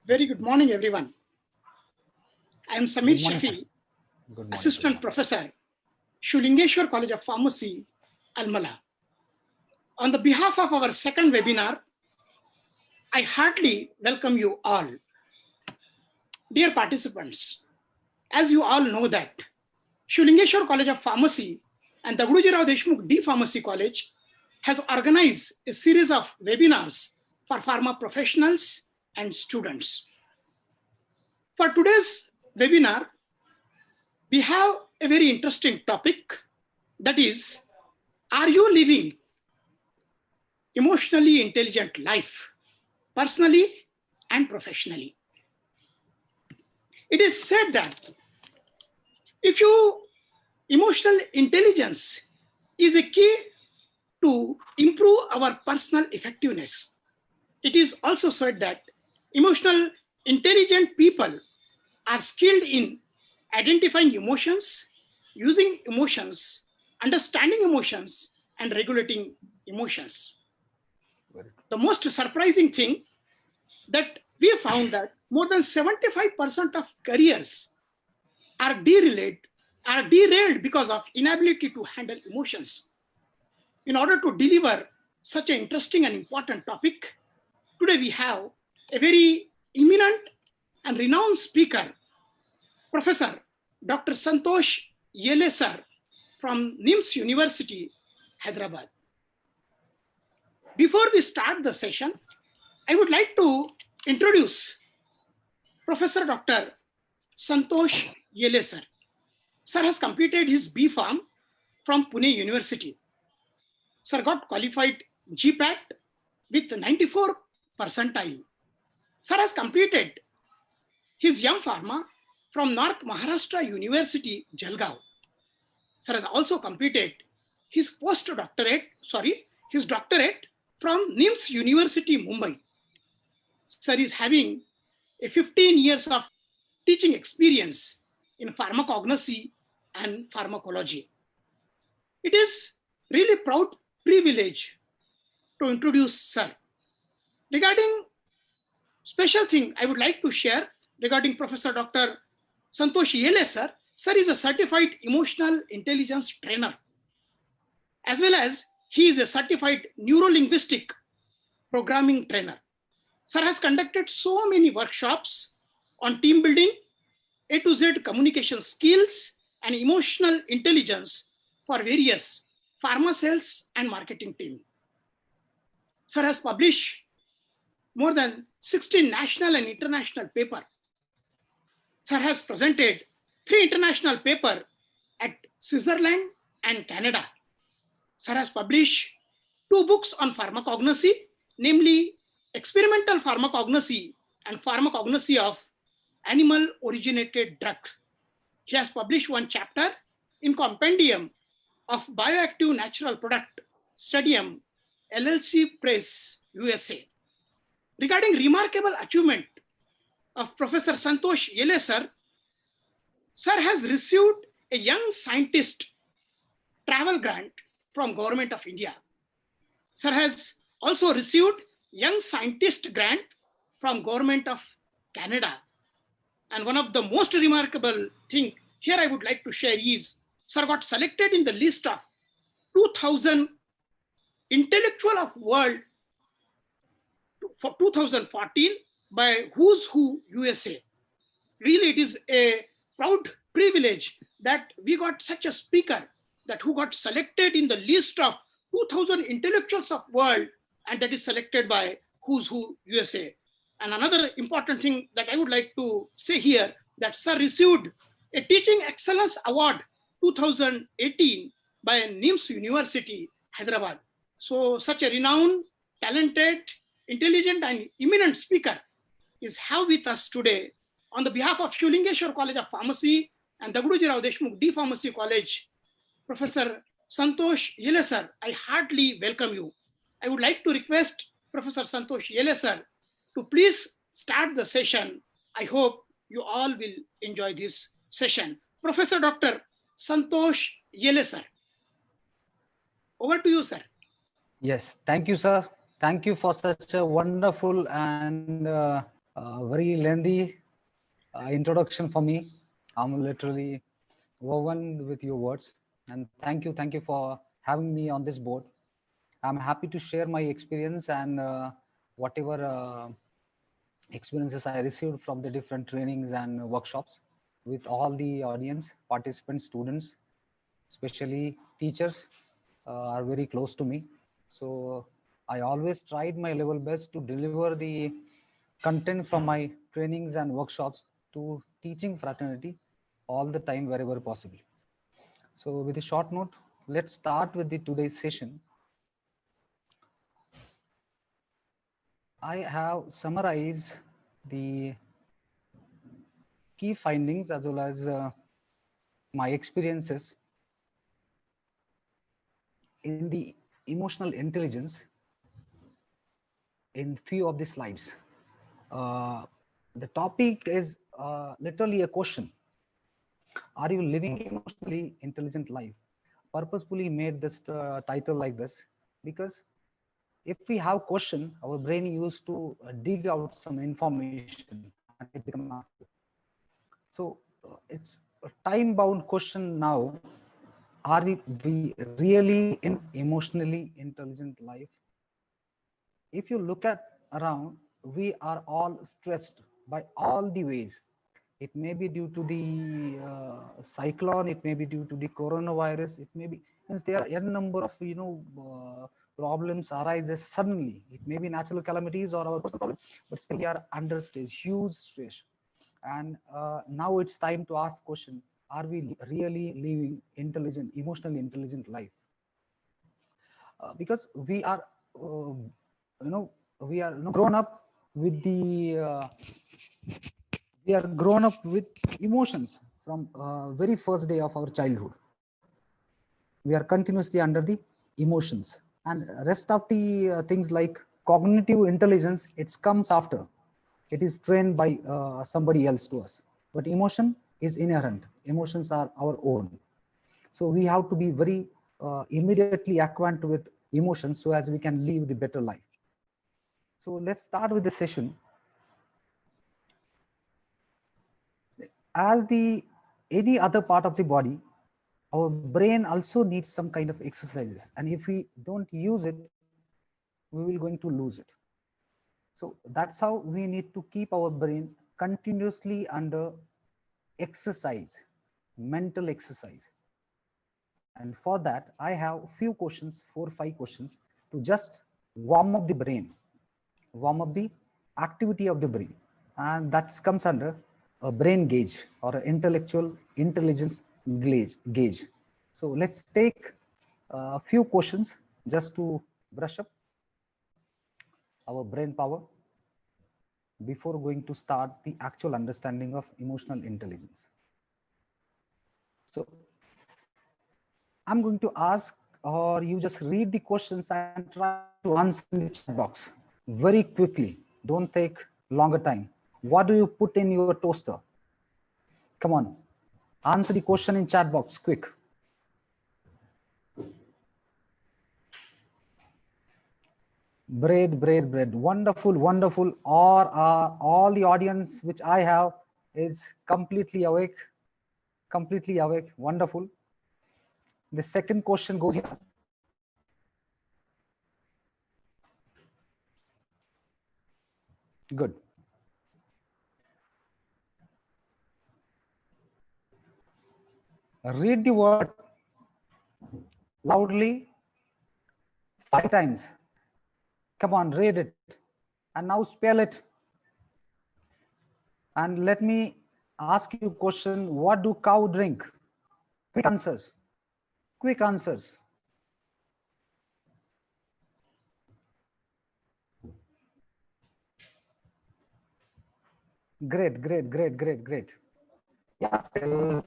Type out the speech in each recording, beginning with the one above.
Very good morning, everyone. I am Samir Good morning, sir. Shafi, Good morning. Assistant Professor, Shulingeshwar College of Pharmacy, Almala. On the behalf of our second webinar, I heartily welcome you all. Dear participants, as you all know that Shulingeshwar College of Pharmacy and Dagduji Rao Deshmukh D Pharmacy College has organized a series of webinars for pharma professionals and students. For today's webinar, we have a very interesting topic, that is, are you living emotionally intelligent life, personally and professionally? It is said that if emotional intelligence is a key to improve our personal effectiveness. It is also said that emotional intelligent people are skilled in identifying emotions, using emotions, understanding emotions, and regulating emotions. The most surprising thing that we have found that more than 75% of careers are derailed because of inability to handle emotions. In order to deliver such an interesting and important topic, today we have a very eminent and renowned speaker, Professor Dr. Santosh Yele sir from NIMS University, Hyderabad. Before we start the session, I would like to introduce Professor Dr. Santosh Yele sir. Sir has completed his B Pharm from Pune University. Sir got qualified GPAT with 94 percentile. Sir has completed his M Pharma from North Maharashtra University, Jalgaon. Sir has also completed his doctorate from NIMS University, Mumbai. Sir is having a 15 years of teaching experience in pharmacognosy and pharmacology. It is really proud privilege to introduce sir. Regarding special thing I would like to share regarding Professor Dr. Santosh Yele sir. Sir is a certified emotional intelligence trainer, as well as he is a certified neuro-linguistic programming trainer. Sir has conducted so many workshops on team building, A to Z communication skills, and emotional intelligence for various pharma sales and marketing team. Sir has published more than 16 national and international papers. Sir has presented 3 international papers at Switzerland and Canada. Sir has published 2 books on pharmacognosy, namely Experimental Pharmacognosy and Pharmacognosy of Animal-Originated Drugs. He has published 1 chapter in Compendium of Bioactive Natural Product, Studium, LLC Press, USA. Regarding remarkable achievement of Professor Santosh Yele sir, sir has received a young scientist travel grant from Government of India. Sir has also received young scientist grant from Government of Canada. And one of the most remarkable thing here I would like to share is sir got selected in the list of 2000 intellectual of world for 2014 by Who's Who USA. Really, it is a proud privilege that we got such a speaker that who got selected in the list of 2000 intellectuals of world, and that is selected by Who's Who USA. And another important thing that I would like to say here, that sir received a Teaching Excellence Award 2018 by NIMS University, Hyderabad. So such a renowned, talented, intelligent and eminent speaker is here with us today. On the behalf of Shulingeshwar College of Pharmacy and Dagduji Rao Deshmukh D Pharmacy College, Professor Santosh Yele sir, I heartily welcome you. I would like to request Professor Santosh Yele sir to please start the session. I hope you all will enjoy this session. Professor Dr. Santosh Yele sir. Over to you, sir. Yes, thank you, sir. Thank you for such a wonderful and Very lengthy introduction for me. I'm literally woven with your words, and thank you for having me on this board. I'm happy to share my experience and whatever experiences I received from the different trainings and workshops with all the audience, participants, students, especially teachers are very close to me. So I always tried my level best to deliver the content from my trainings and workshops to teaching fraternity all the time wherever possible. So with a short note, let's start with the today's session. I have summarized the key findings as well as my experiences in the emotional intelligence in few of the slides. Uh, the topic is literally a question. Are you living emotionally intelligent life? Purposefully made this title like this because if we have question, our brain used to dig out some information and it become active. So it's a time-bound question now. Are we really in emotionally intelligent life? If you look at around, we are all stressed by all the ways. It may be due to the cyclone, it may be due to the coronavirus, it may be, means there are a number of problems arises suddenly. It may be natural calamities or our personal problem, but still we are under stress, huge stress. And now it's time to ask question: are we really living intelligent, emotionally intelligent life? Because we are we are grown up with the we are grown up with emotions from very first day of our childhood. We are continuously under the emotions, and rest of the things like cognitive intelligence, it comes after. It is trained by somebody else to us, but emotion is inherent. Emotions are our own. So we have to be very immediately acquainted with emotions so as we can live the better life. So let's start with the session. As the any other part of the body, our brain also needs some kind of exercises, and if we don't use it, we will going to lose it. So that's how we need to keep our brain continuously under exercise, mental exercise. And for that, I have few questions, 4 or 5 questions, to just warm up the brain, warm up the activity of the brain. And that comes under a brain gauge or an intellectual intelligence gauge. So let's take a few questions just to brush up our brain power before going to start the actual understanding of emotional intelligence. So I'm going to ask, or you just read the questions and try to answer in the chat box very quickly. Don't take longer time. What do you put in your toaster? Come on, answer the question in chat box, quick. Bread. Wonderful, wonderful. Or all the audience which I have is completely awake, completely awake. Wonderful. The second question goes here. Good. Read the word loudly 5 times. Come on, read it. And now spell it. And let me ask you a question. What do cow drink? Quick answers. Quick answers. Great. Yeah, still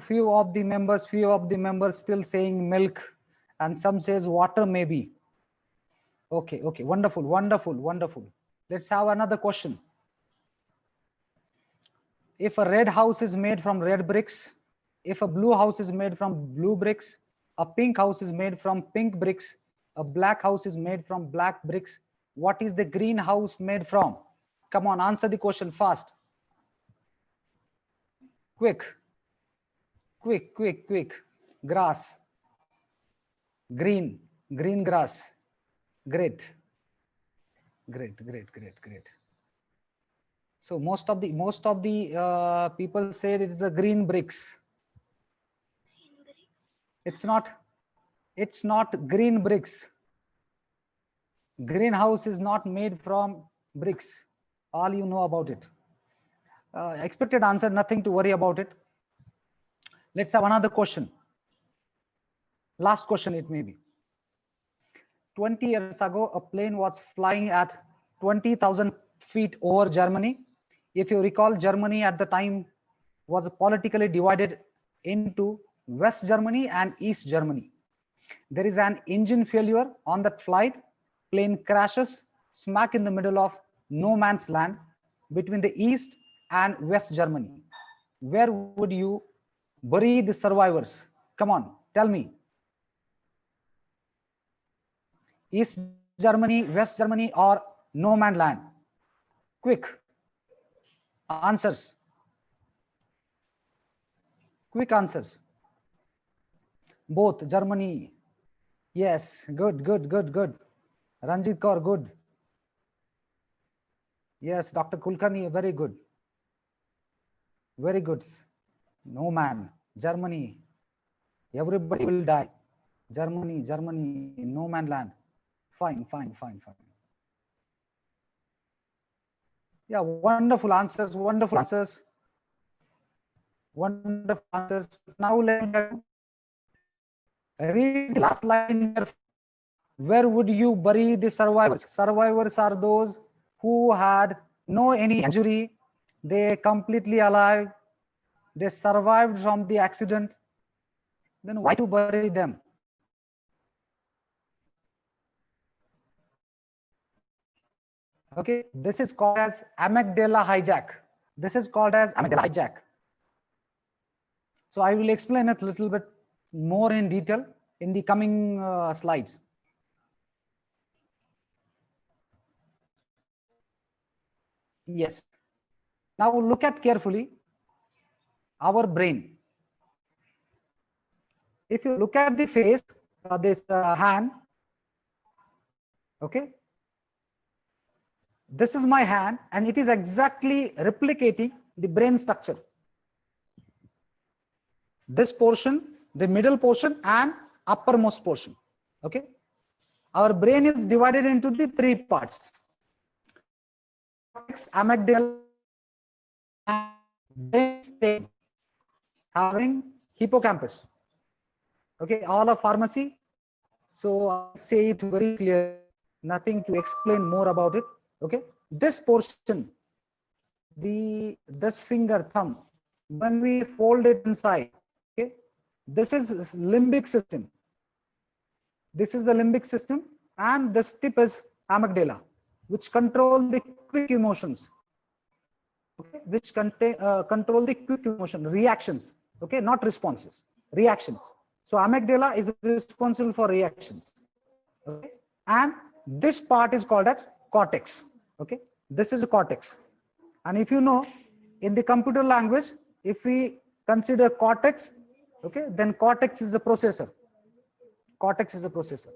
few of the members still saying milk, and some says water maybe. Okay, wonderful. Let's have another question. If a red house is made from red bricks, if a blue house is made from blue bricks, a pink house is made from pink bricks, a black house is made from black bricks, what is the green house made from? Come on, answer the question fast. Quick. Quick, quick, quick. Grass. Green. Green grass. Great. Great, great, great, great. So most of the people said it is a green bricks. It's not green bricks. Greenhouse is not made from bricks. All you know about it. Expected answer, nothing to worry about it. Let's have another question. Last question it may be. 20 years ago, a plane was flying at 20,000 feet over Germany. If you recall, Germany at the time was politically divided into West Germany and East Germany. There is an engine failure on that flight. Plane crashes smack in the middle of no man's land between the East and West Germany. Where would you bury the survivors? Come on, tell me. East Germany, West Germany, or no man's land? Quick answers. Quick answers. Both. Germany. Yes, good, good, good, good. Ranjit Kaur, good. Yes, Dr. Kulkarni, very good. Very good. No man. Germany. Everybody will die. Germany, Germany, no man land. Fine, fine, fine, fine. Yeah, wonderful answers, wonderful answers. Wonderful answers. Now let me read the last line here. Where would you bury the survivors? Survivors are those who had no any injury. They completely alive. They survived from the accident. Then why to bury them? Okay, this is called as amygdala hijack. This is called as amygdala hijack. So I will explain it a little bit more in detail in the coming slides. Yes. Now look at carefully our brain. If you look at the face, this hand, okay, this is my hand and it is exactly replicating the brain structure. This portion, the middle portion and uppermost portion. Okay, our brain is divided into the three parts: amygdala, and having hippocampus. Okay, all of pharmacy. So I'll say it very clear, nothing to explain more about it. Okay, this portion, this finger thumb, when we fold it inside, okay, this is limbic system. This is the limbic system, and this tip is amygdala, which control the quick emotions. Okay, which control the quick emotion reactions. Okay, not responses, reactions. So amygdala is responsible for reactions. Okay, and this part is called as cortex. Okay, this is a cortex. And if you know, in the computer language, if we consider cortex, okay, then cortex is the processor. Cortex is a processor.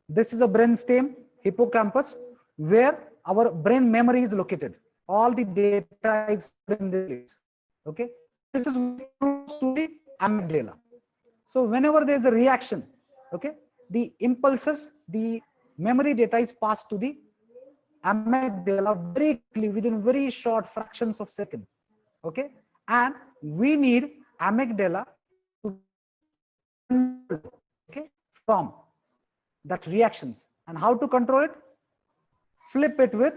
This is a brainstem, hippocampus, where our brain memory is located. All the data is in this place. Okay, this is close to the amygdala. So whenever there is a reaction, okay, the impulses, the memory data is passed to the amygdala very quickly within very short fractions of second. Okay, and we need amygdala to okay from that reactions. And how to control it? Flip it with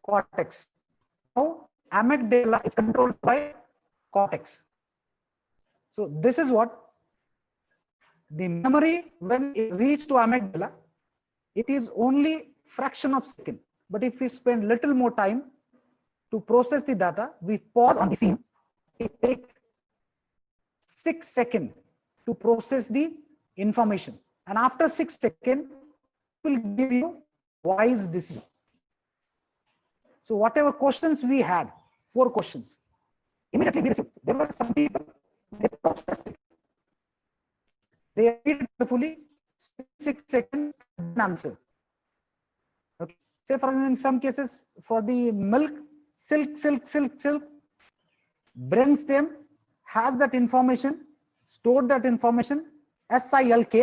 cortex. Now amygdala is controlled by cortex. So this is what the memory, when it reaches to amygdala, it is only fraction of second. But if we spend little more time to process the data, we pause on the scene. It takes 6 seconds to process the information, and after 6 seconds, it will give you wise decision. So whatever questions we had, 4 questions, immediately we received. There were some people, they were specific. They read carefully, 6 seconds, and answer. Okay. Say for example, in some cases, for the milk, silk, brainstem has that information, stored that information, SILK,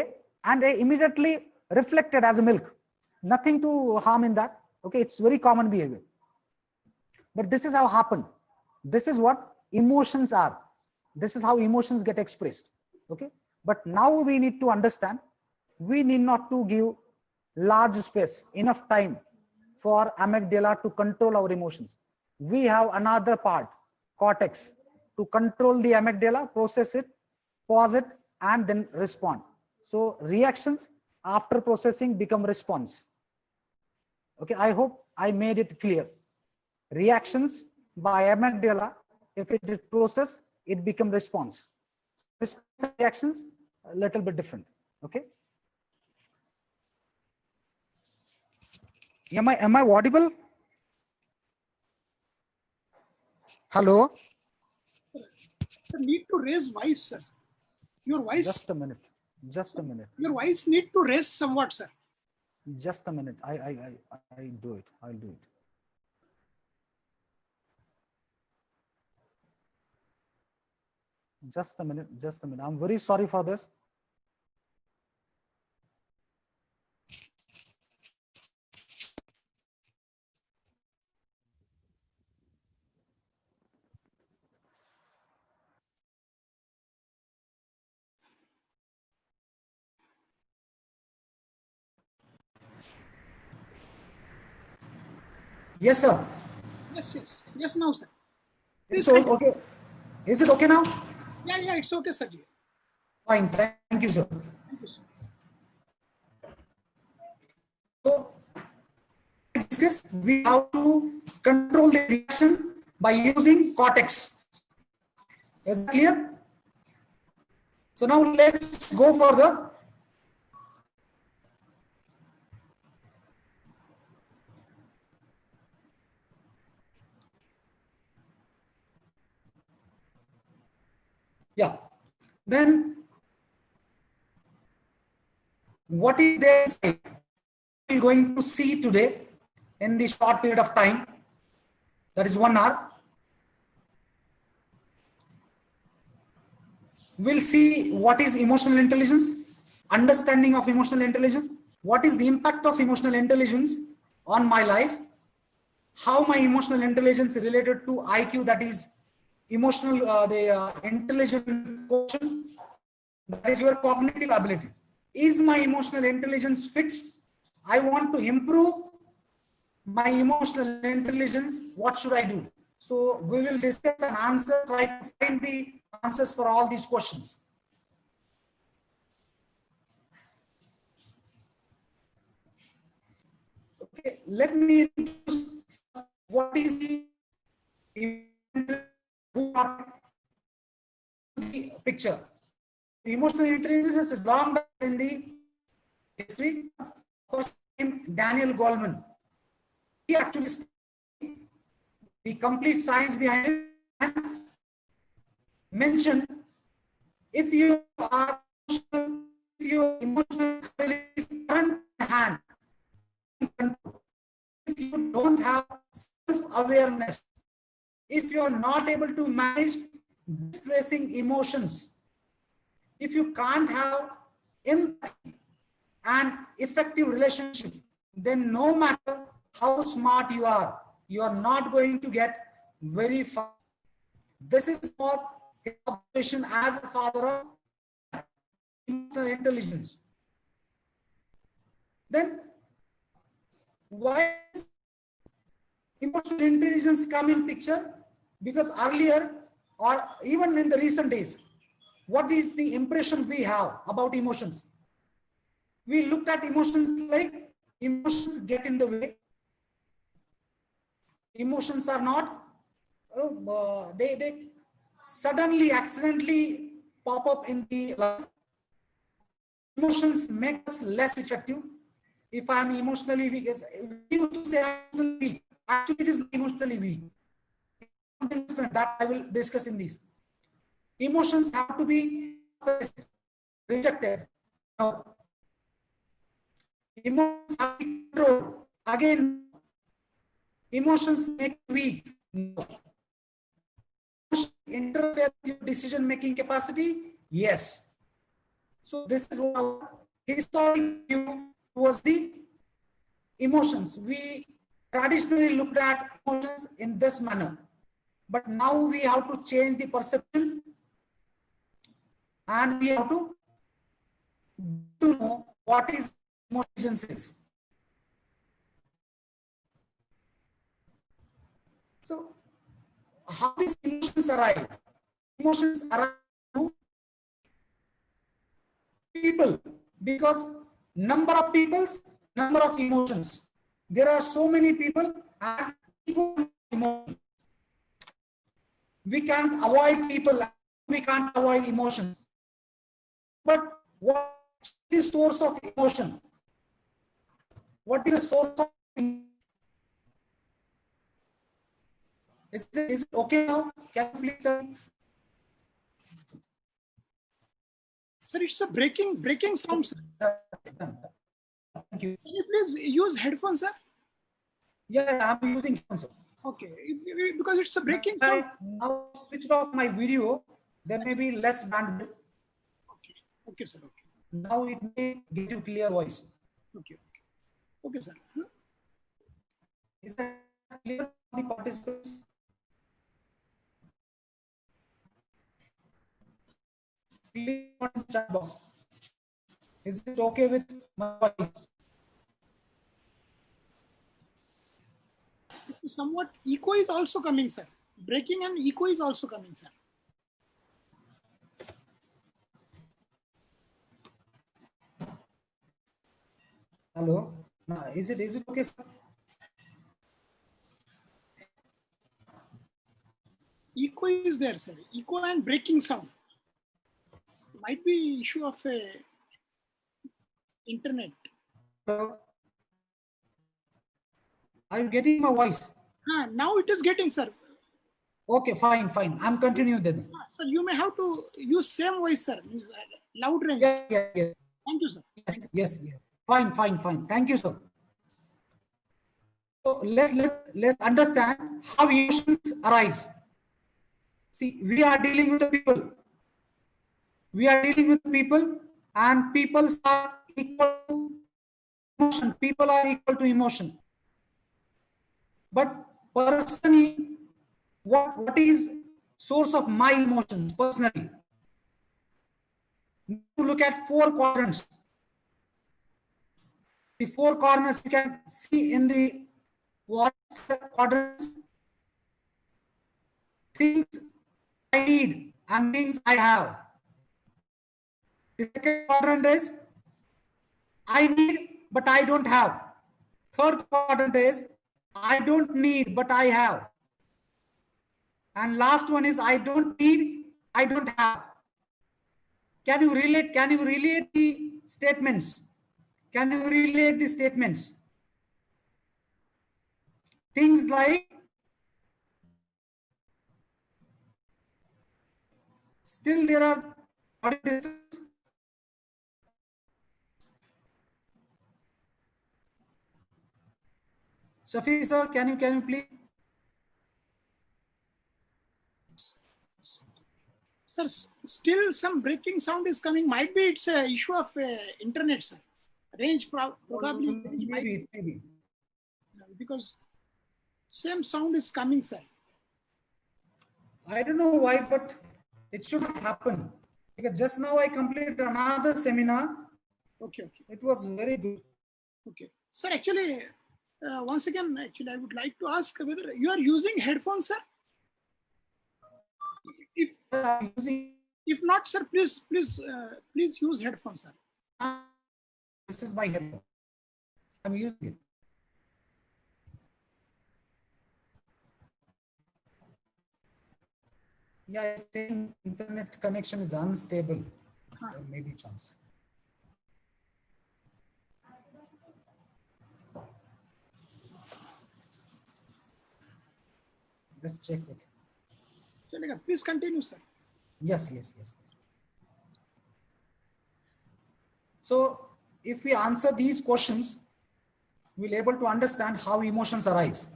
and they immediately reflected as a milk. Nothing to harm in that. Okay, it's very common behavior. But this is how happen. This is what emotions are. This is how emotions get expressed. Okay, but now we need to understand, we need not to give large space, enough time for amygdala to control our emotions. We have another part, cortex, to control the amygdala, process it, pause it, and then respond. So reactions after processing become response. Okay, I hope I made it clear. Reactions by amygdala, if it is processed, it becomes response. Reactions a little bit different. Okay. Am I audible? Hello. The need to raise voice, sir. Your voice. Just a minute. Just a minute. Your voice need to raise somewhat, sir. Just a minute. I do it. I'll do it. Just a minute. Just a minute. I'm very sorry for this. Yes, sir. Yes. Yes, now, sir. So, okay. Is it okay now? Yeah, it's okay, sir. Fine. Thank you, sir. Thank you, sir. So, discuss, we have to control the reaction by using cortex. Is that clear? So now let's go further. Yeah. Then what is there we're going to see today in this short period of time, that is 1 hour. We'll see what is emotional intelligence, understanding of emotional intelligence, what is the impact of emotional intelligence on my life, how my emotional intelligence is related to IQ, that is emotional, intelligent quotient, that is your cognitive ability. Is my emotional intelligence fixed? I want to improve my emotional intelligence. What should I do? So we will discuss and answer, try to find the answers for all these questions. Okay, let me introduce what is the picture. Emotional intelligence is long back in the history. Of course, Daniel Goleman. He actually studied the complete science behind it and mentioned, if you are emotional, if your emotional ability is front hand, if you don't have self-awareness, if you are not able to manage distressing emotions, if you can't have empathy and effective relationship, then no matter how smart you are not going to get very far. This is what observation as a father of emotional intelligence. Then why does emotional intelligence come in picture? Because earlier or even in the recent days, what is the impression we have about emotions? We looked at emotions like emotions get in the way. Emotions are not, they suddenly, accidentally pop up in the life. Emotions make us less effective. If I am emotionally weak, we used to say I'm weak. Actually, it is not emotionally weak. Something different that I will discuss in this. Emotions have to be rejected. No. Emotions have to be controlled. Again, emotions make you weak. No. Emotions interfere with your decision-making capacity? Yes. So this is our historic view towards the emotions. We traditionally looked at emotions in this manner, but now we have to change the perception, and we have to know what is emotions is. So how these emotions arrive? Emotions arrive to people, because number of peoples, number of emotions. There are so many people and people emotions. We can't avoid people, we can't avoid emotions. But what is the source of emotion? What is the source of emotion? Is it okay now? Can you please tell me? Sir, it's a breaking sound, sir. Thank you. Can you please use headphones, sir? Yeah, I'm using headphones. Okay, because it's a breaking sound. Now switched off my video, there may be less bandwidth. Okay, sir. Okay, Now it may get you clear voice. okay, sir. Huh? Is that clear to the participants? Please on the chat box. Is it okay with my voice? Somewhat echo is also coming, sir. Breaking and echo is also coming, sir. Hello? Now, is it okay, sir? Echo is there, sir. Echo and breaking sound. Might be issue of internet. Hello? Are you getting my voice? Now it is getting, sir. Okay, fine. I'm continuing then. Sir, you may have to use same voice, sir. Loud range. Yes. Thank you, sir. Yes. Fine. Thank you, sir. So let's understand how emotions arise. See, we are dealing with the people. And people are equal to emotion. People are equal to emotion. But personally, what is source of my emotions personally? To look at 4 quadrants. The 4 corners you can see in the quadrants. Things I need and things I have. The second quadrant is I need but I don't have. Third quadrant is I don't need but I have. And last one is I don't need, I don't have. Can you relate the statements? Things like still there are Shafi sir, can you please? Sir, still some breaking sound is coming. Might be it's a issue of internet, sir. Range probably. Maybe. Because same sound is coming, sir. I don't know why, but it should happen. Because just now I completed another seminar. Okay. It was very good. Okay. Sir, actually, once again, I would like to ask whether you are using headphones, sir? If not, sir, please use headphones, sir. This is my headphone. I'm using it. Yeah, it's saying internet connection is unstable. There may be chance. Let's check it. Chalega, please continue, sir. Yes. So if we answer these questions, we'll able to understand how emotions arise.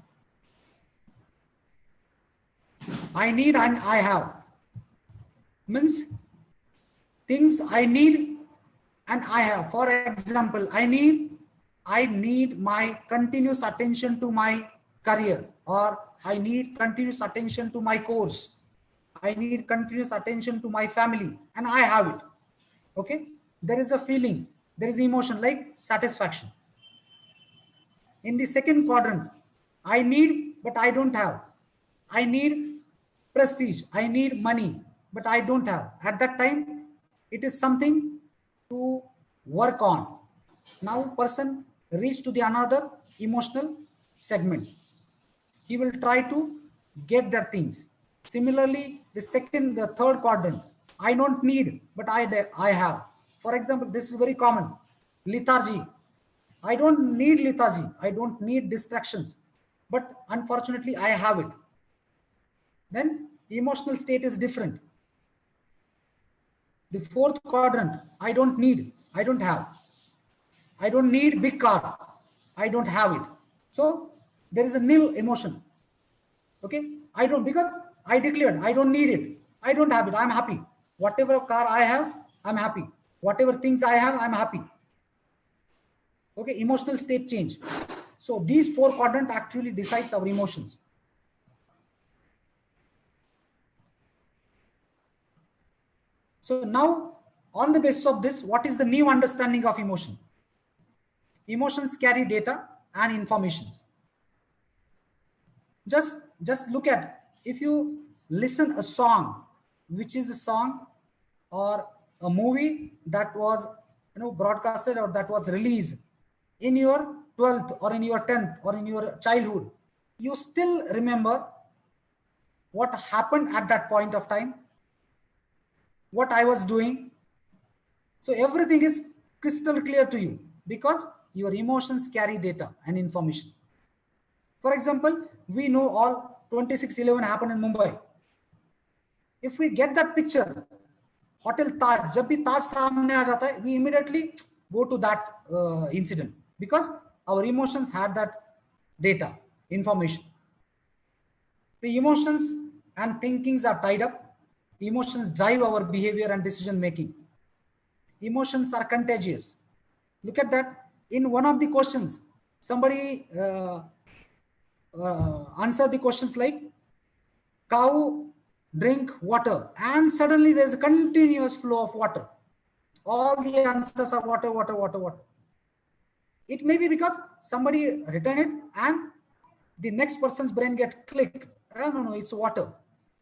I need and I have means things I need and I have. For example, I need my continuous attention to my career, or I need continuous attention to my course. I need continuous attention to my family, and I have it. Okay, there is a feeling, there is emotion like satisfaction. In the second quadrant, I need but I don't have. I need prestige, I need money, but I don't have. At that time, it is something to work on. Now person reach to the another emotional segment. He will try to get their things. Similarly, the third quadrant, I don't need, but I have. For example, this is very common. Lethargy. I don't need lethargy. I don't need distractions, but unfortunately, I have it. Then emotional state is different. The fourth quadrant, I don't need, I don't have. I don't need big car, I don't have it. So there is a nil emotion. Okay, I don't, because I declared I don't need it, I don't have it, I'm happy. Whatever car I have, I'm happy. Whatever things I have, I'm happy. Okay, emotional state change. So these four quadrants actually decides our emotions. So now, on the basis of this, what is the new understanding of emotion? Emotions carry data and informations. Just look at, if you listen a song, which is a song or a movie that was broadcasted or that was released in your 12th or in your 10th or in your childhood, you still remember what happened at that point of time, what I was doing. So everything is crystal clear to you because your emotions carry data and information. For example, we know all 26/11 happened in Mumbai. If we get that picture, Hotel Taj, जब भी ताज सामने आ जाता है, we immediately go to that incident because our emotions had that data, information. The emotions and thinkings are tied up. Emotions drive our behavior and decision making. Emotions are contagious. Look at that. In one of the questions, somebody answered the questions like, cow drink water, and suddenly there's a continuous flow of water. All the answers are water, water, water, water. It may be because somebody written it and the next person's brain get clicked. No, it's water.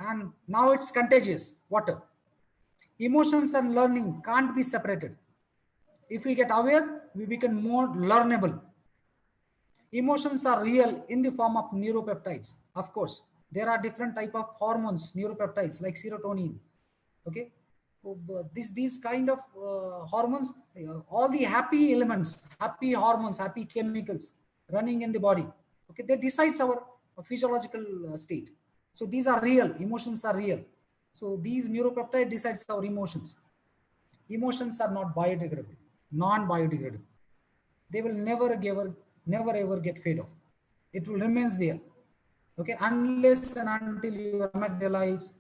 And now it's contagious, water. Emotions and learning can't be separated. If we get aware, we become more learnable. Emotions are real in the form of neuropeptides. Of course, there are different type of hormones, neuropeptides like serotonin. Okay, so, these kind of hormones, all the happy elements, happy hormones, happy chemicals running in the body. Okay, they decides our physiological state. So these are real. Emotions are real. So these neuropeptide decides our emotions. Emotions are not biodegradable, non-biodegradable. They will never ever get fade off. It will remains there. Okay, unless and until your amygdala is,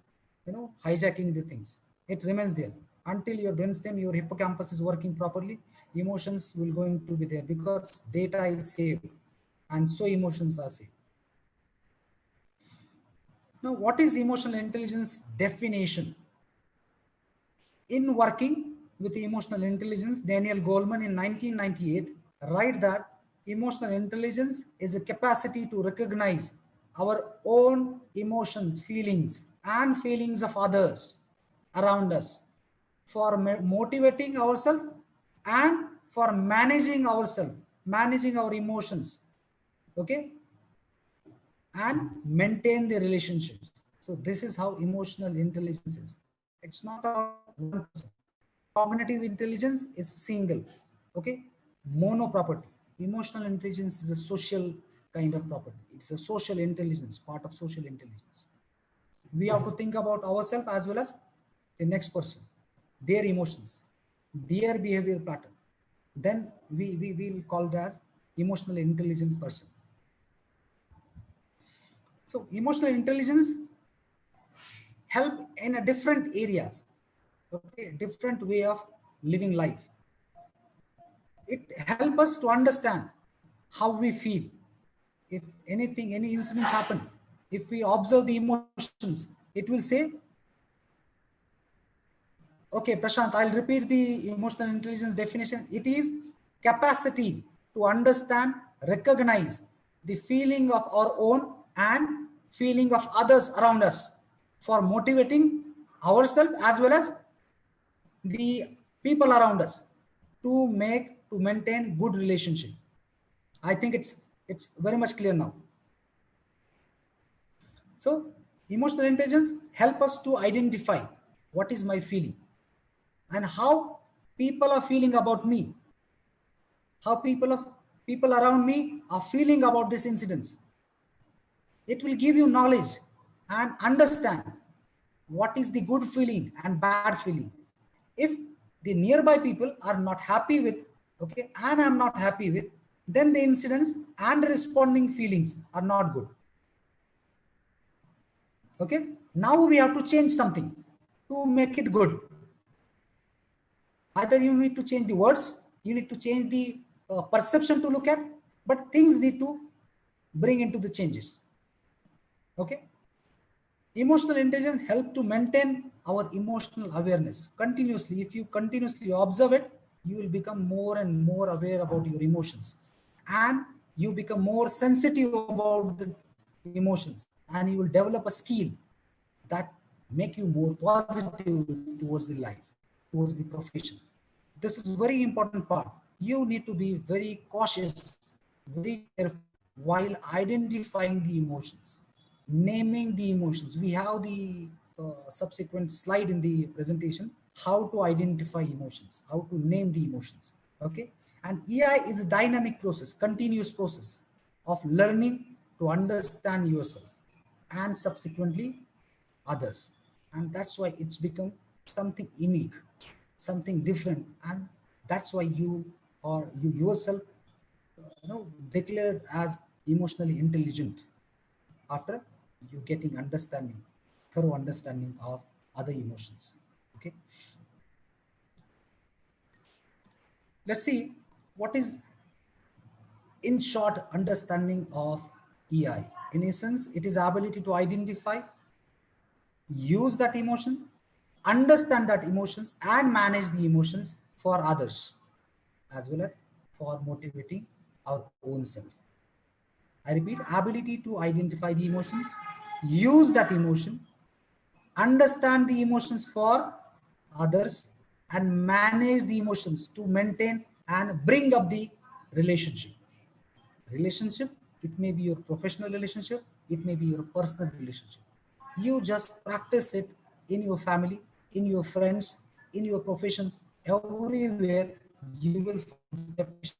hijacking the things, it remains there. Until your brainstem, your hippocampus is working properly, emotions will going to be there because data is saved, and so emotions are saved. Now, what is emotional intelligence definition? In working with emotional intelligence, Daniel Goleman in 1998 write that emotional intelligence is a capacity to recognize our own emotions, feelings, and feelings of others around us for motivating ourselves and for managing ourselves, managing our emotions, okay, and maintain the relationships. So this is how emotional intelligence is. It's not about one person. Cognitive intelligence is single, okay, mono property. Emotional intelligence is a social kind of property. It's a social intelligence, part of social intelligence. We have to think about ourselves as well as the next person, their emotions, their behavior pattern. Then we will call it as emotionally intelligent person. So emotional intelligence help in a different areas, okay, different way of living life. It help us to understand how we feel. If anything, any incidents happen, if we observe the emotions, it will say, okay, Prashant, I'll repeat the emotional intelligence definition. It is capacity to understand, recognize the feeling of our own and feeling of others around us for motivating ourselves as well as the people around us to maintain good relationship. I think it's very much clear now. So emotional intelligence help us to identify what is my feeling and how people are feeling about me, how people around me are feeling about these incidents. It will give you knowledge and understand what is the good feeling and bad feeling. If the nearby people are not happy with, okay, and I'm not happy with, then the incidents and responding feelings are not good. Okay, now we have to change something to make it good. Either you need to change the words, you need to change the perception to look at, but things need to bring into the changes. Okay, emotional intelligence help to maintain our emotional awareness continuously. If you continuously observe it, you will become more and more aware about your emotions, and you become more sensitive about the emotions, and you will develop a skill that make you more positive towards the life, towards the profession. This is very important part. You need to be very cautious, very careful while identifying the emotions, naming the emotions. We have the subsequent slide in the presentation, how to identify emotions, how to name the emotions. Okay, and EI is a dynamic process, continuous process of learning to understand yourself and subsequently others, and that's why it's become something unique, something different, and that's why you or you yourself declared as emotionally intelligent after you getting understanding, thorough understanding of other emotions. Okay, let's see what is in short understanding of EI. In essence, it is ability to identify, use that emotion, understand that emotions, and manage the emotions for others as well as for motivating our own self. I repeat, ability to identify the emotion, use that emotion, understand the emotions for others, and manage the emotions to maintain and bring up the relationship. Relationship, it may be your professional relationship, it may be your personal relationship. You just practice it in your family, in your friends, in your professions, everywhere you will find this definition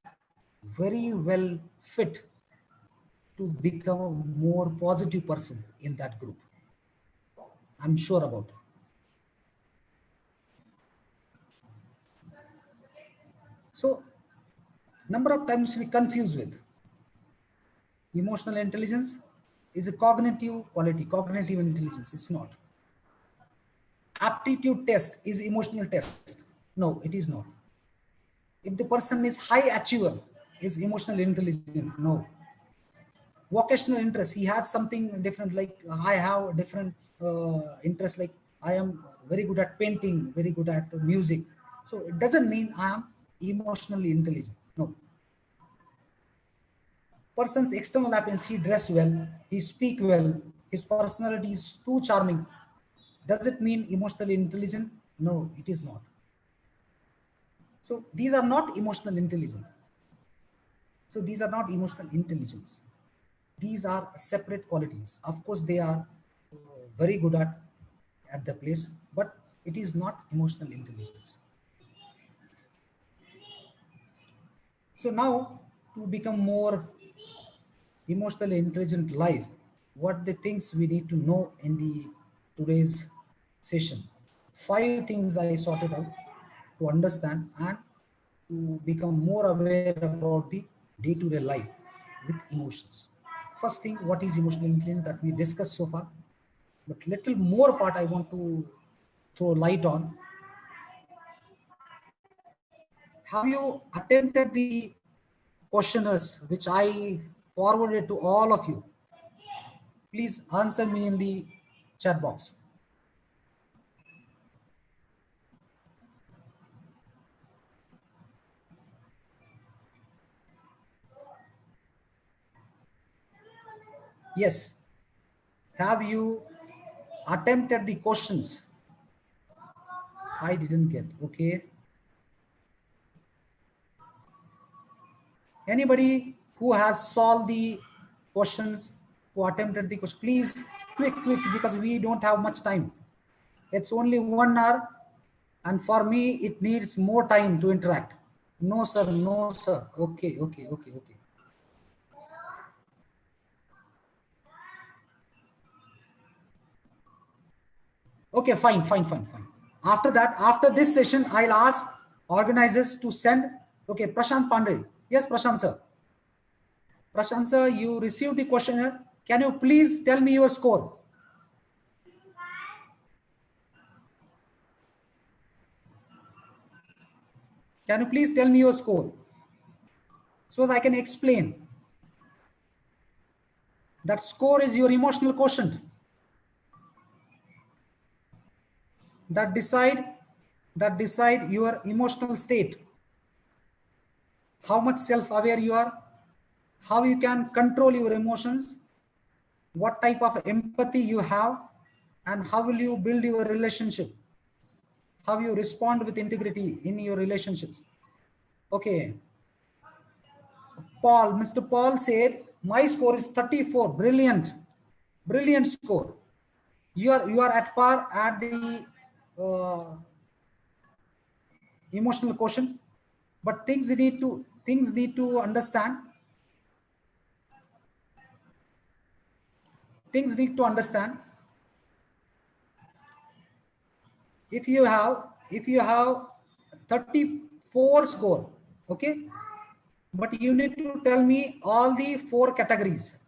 very well fit to become a more positive person in that group. I'm sure about it. So number of times we confuse with emotional intelligence is a cognitive quality, cognitive intelligence. It's not. Aptitude test is emotional test. No, it is not. If the person is high achiever, is emotional intelligent? No. Vocational interest, he has something different, like I have different interest, like I am very good at painting, very good at music. So it doesn't mean I am emotionally intelligent. No. Person's external appearance, he dress well, he speak well, his personality is too charming. Does it mean emotionally intelligent? No, it is not. So these are not emotional intelligence. So these are not emotional intelligence. These are separate qualities. Of course, they are very good at the place, but it is not emotional intelligence. So now to become more emotionally intelligent life, what the things we need to know in the today's session. 5 things I sorted out to understand and to become more aware about the day-to-day life with emotions. First thing, what is emotional intelligence that we discussed so far, but little more part I want to throw light on. Have you attempted the questionnaires which I forwarded to all of you? Please answer me in the chat box. Yes. Have you attempted the questions? I didn't get. Okay. Anybody who has solved the questions, who attempted the question, please quick, because we don't have much time. It's only 1 hour, and for me, it needs more time to interact. No, sir. No, sir. Okay. Okay, fine. After that, after this session, I'll ask organizers to send. Okay, Prashant Pandey. Yes, Prashant sir. Prashant sir, you received the questionnaire. Can you please tell me your score? Can you please tell me your score? So as I can explain. That score is your emotional quotient. That decide your emotional state. How much self-aware you are, how you can control your emotions, what type of empathy you have, and how will you build your relationship, how you respond with integrity in your relationships. Okay, Mr. Paul said, my score is 34. Brilliant score. You are at par at the emotional quotient, but things need to understand. Things need to understand. If you have 34 score, okay, but you need to tell me all the 4 categories.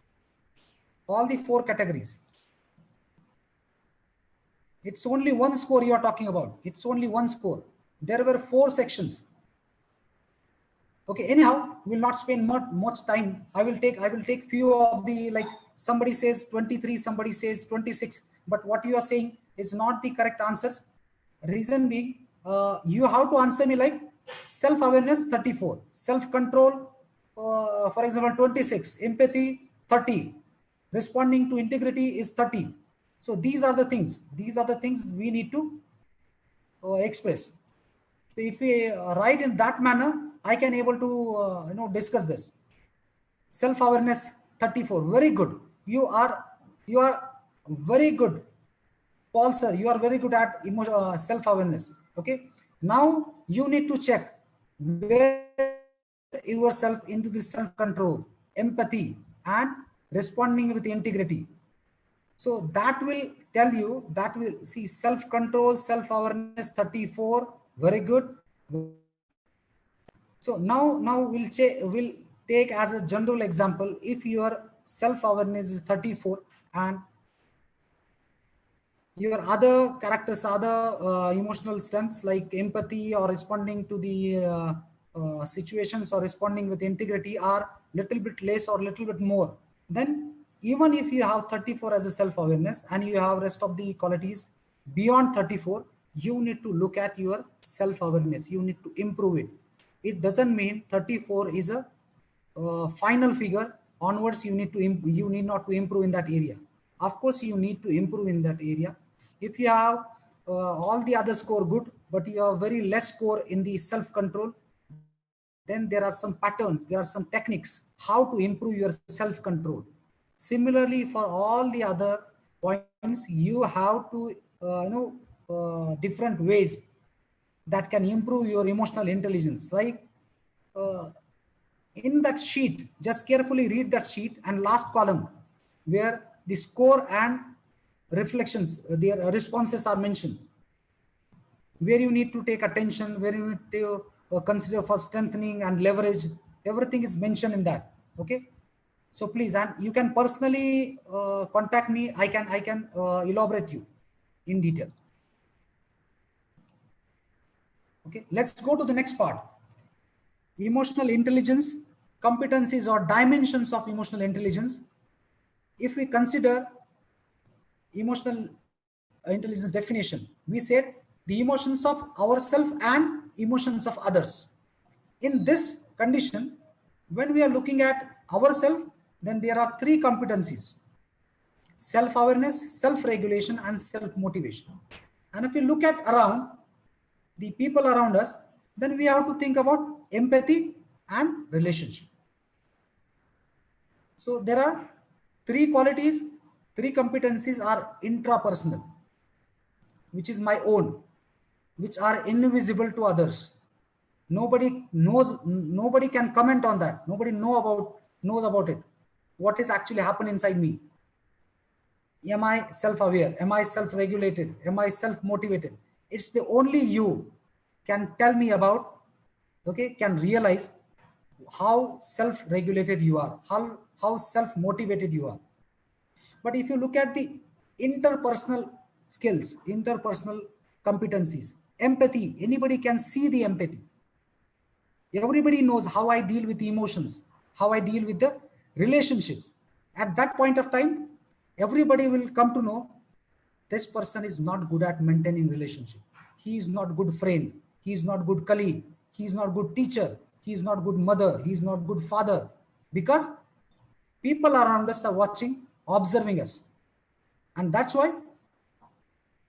It's only 1 score you are talking about. It's only 1 score. There were 4 sections. Okay, anyhow, we'll not spend much time. I will take few of the, like, somebody says 23, somebody says 26, but what you are saying is not the correct answers. Reason being, you have to answer me like self-awareness 34, self-control, for example 26, empathy 30, responding to integrity is 30. So these are the things we need to express. So if we write in that manner, I can able to discuss this. Self-awareness 34, very good. You are very good, Paul sir. You are very good at self-awareness. Okay, now you need to check where yourself into the self-control, empathy, and responding with integrity. So that will tell you, that will see self-control, self-awareness 34, very good. So now we'll take as a general example. If your self-awareness is 34 and your other characters, other emotional strengths like empathy or responding to the situations or responding with integrity are little bit less or little bit more, then even if you have 34 as a self-awareness and you have rest of the qualities beyond 34, you need to look at your self-awareness. You need to improve it. It doesn't mean 34 is a final figure. Onwards, you need not to improve in that area. Of course, you need to improve in that area. If you have all the other score good, but you have very less score in the self-control, then there are some patterns, there are some techniques how to improve your self-control. Similarly, for all the other points, you have to different ways that can improve your emotional intelligence. Like In that sheet, just carefully read that sheet and last column where the score and reflections, their responses are mentioned, where you need to take attention, where you need to consider for strengthening and leverage. Everything is mentioned in that. Okay. So please, and you can personally contact me. I can elaborate you in detail. Okay. Let's go to the next part. Emotional intelligence, competencies or dimensions of emotional intelligence. If we consider emotional intelligence definition, we said the emotions of ourselves and emotions of others. In this condition, when we are looking at ourselves, then there are three competencies: self-awareness, self-regulation, and self-motivation. And if you look at around the people around us, then we have to think about empathy and relationship. So there are three qualities, three competencies are intrapersonal, which is my own, which are invisible to others. Nobody knows, nobody can comment on that. Nobody knows about it. What is actually happening inside me? Am I self-aware? Am I self-regulated? Am I self-motivated? It's the only you can tell me about, okay, can realize how self-regulated you are, how self-motivated you are. But if you look at the interpersonal skills, interpersonal competencies, empathy, anybody can see the empathy. Everybody knows how I deal with the emotions, how I deal with the relationships. At that point of time, everybody will come to know this person is not good at maintaining relationship. He is not good friend. He is not good colleague. He is not good teacher. He is not good mother. He is not good father. Because people around us are watching, observing us. And that's why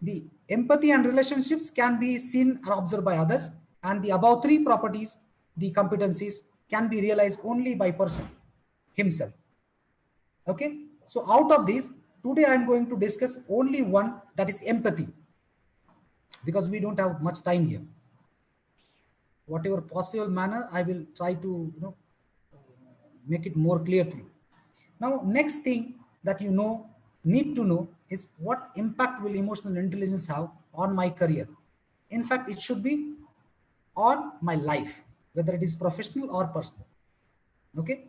the empathy and relationships can be seen and observed by others. And the above three properties, the competencies, can be realized only by person himself. Okay. So out of these, today I'm going to discuss only one, that is empathy, because we don't have much time here. Whatever possible manner, I will try to make it more clear to you. Now, next thing that you need to know is what impact will emotional intelligence have on my career. In fact, it should be on my life, whether it is professional or personal. Okay.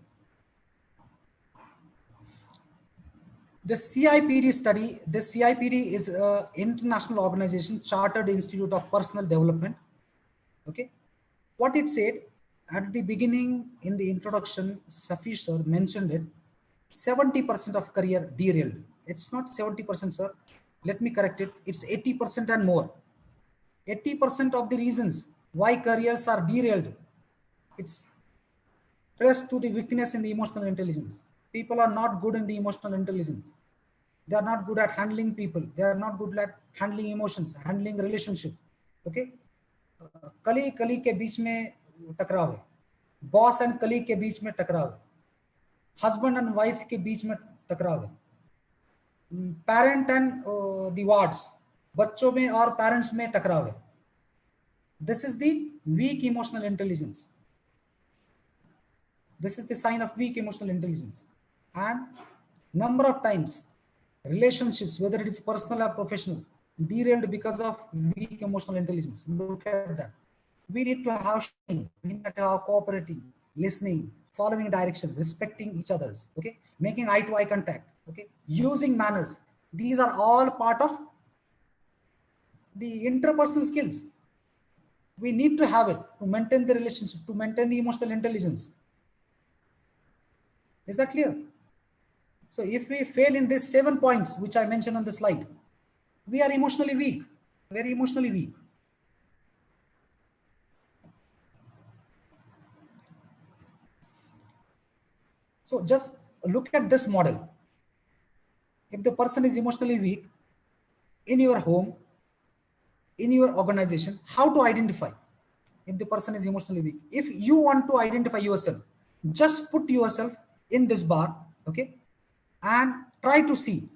The CIPD study, this CIPD is an international organization, Chartered Institute of Personal Development. Okay. What it said at the beginning in the introduction, Safi sir mentioned it, 70% of career derailed. It's not 70%, sir. Let me correct it. It's 80% and more. 80% of the reasons why careers are derailed, it's traced to the weakness in the emotional intelligence. People are not good in the emotional intelligence. They are not good at handling people. They are not good at handling emotions, handling relationship. Okay. Colleague के बीच में टकराव है, boss and colleague के बीच में टकराव है, husband and wife के बीच में टकराव है, पेरेंट एंड द वार्ड्स, बच्चों में और पेरेंट्स में टकराव है. This is the weak emotional intelligence. This is the sign of weak emotional intelligence. And number of times relationships, whether it is personal or professional, derailed because of weak emotional intelligence. Look at that. We need to have sharing, we need to have cooperating, listening, following directions, respecting each other's, okay, making eye to eye contact, okay, using manners. These are all part of the interpersonal skills. We need to have it to maintain the relationship, to maintain the emotional intelligence. Is that clear? So if we fail in these 7 points, which I mentioned on the slide, we are emotionally weak, very emotionally weak. So just look at this model. If the person is emotionally weak in your home, in your organization, how to identify if the person is emotionally weak? If you want to identify yourself, just put yourself in this bar, okay, and try to see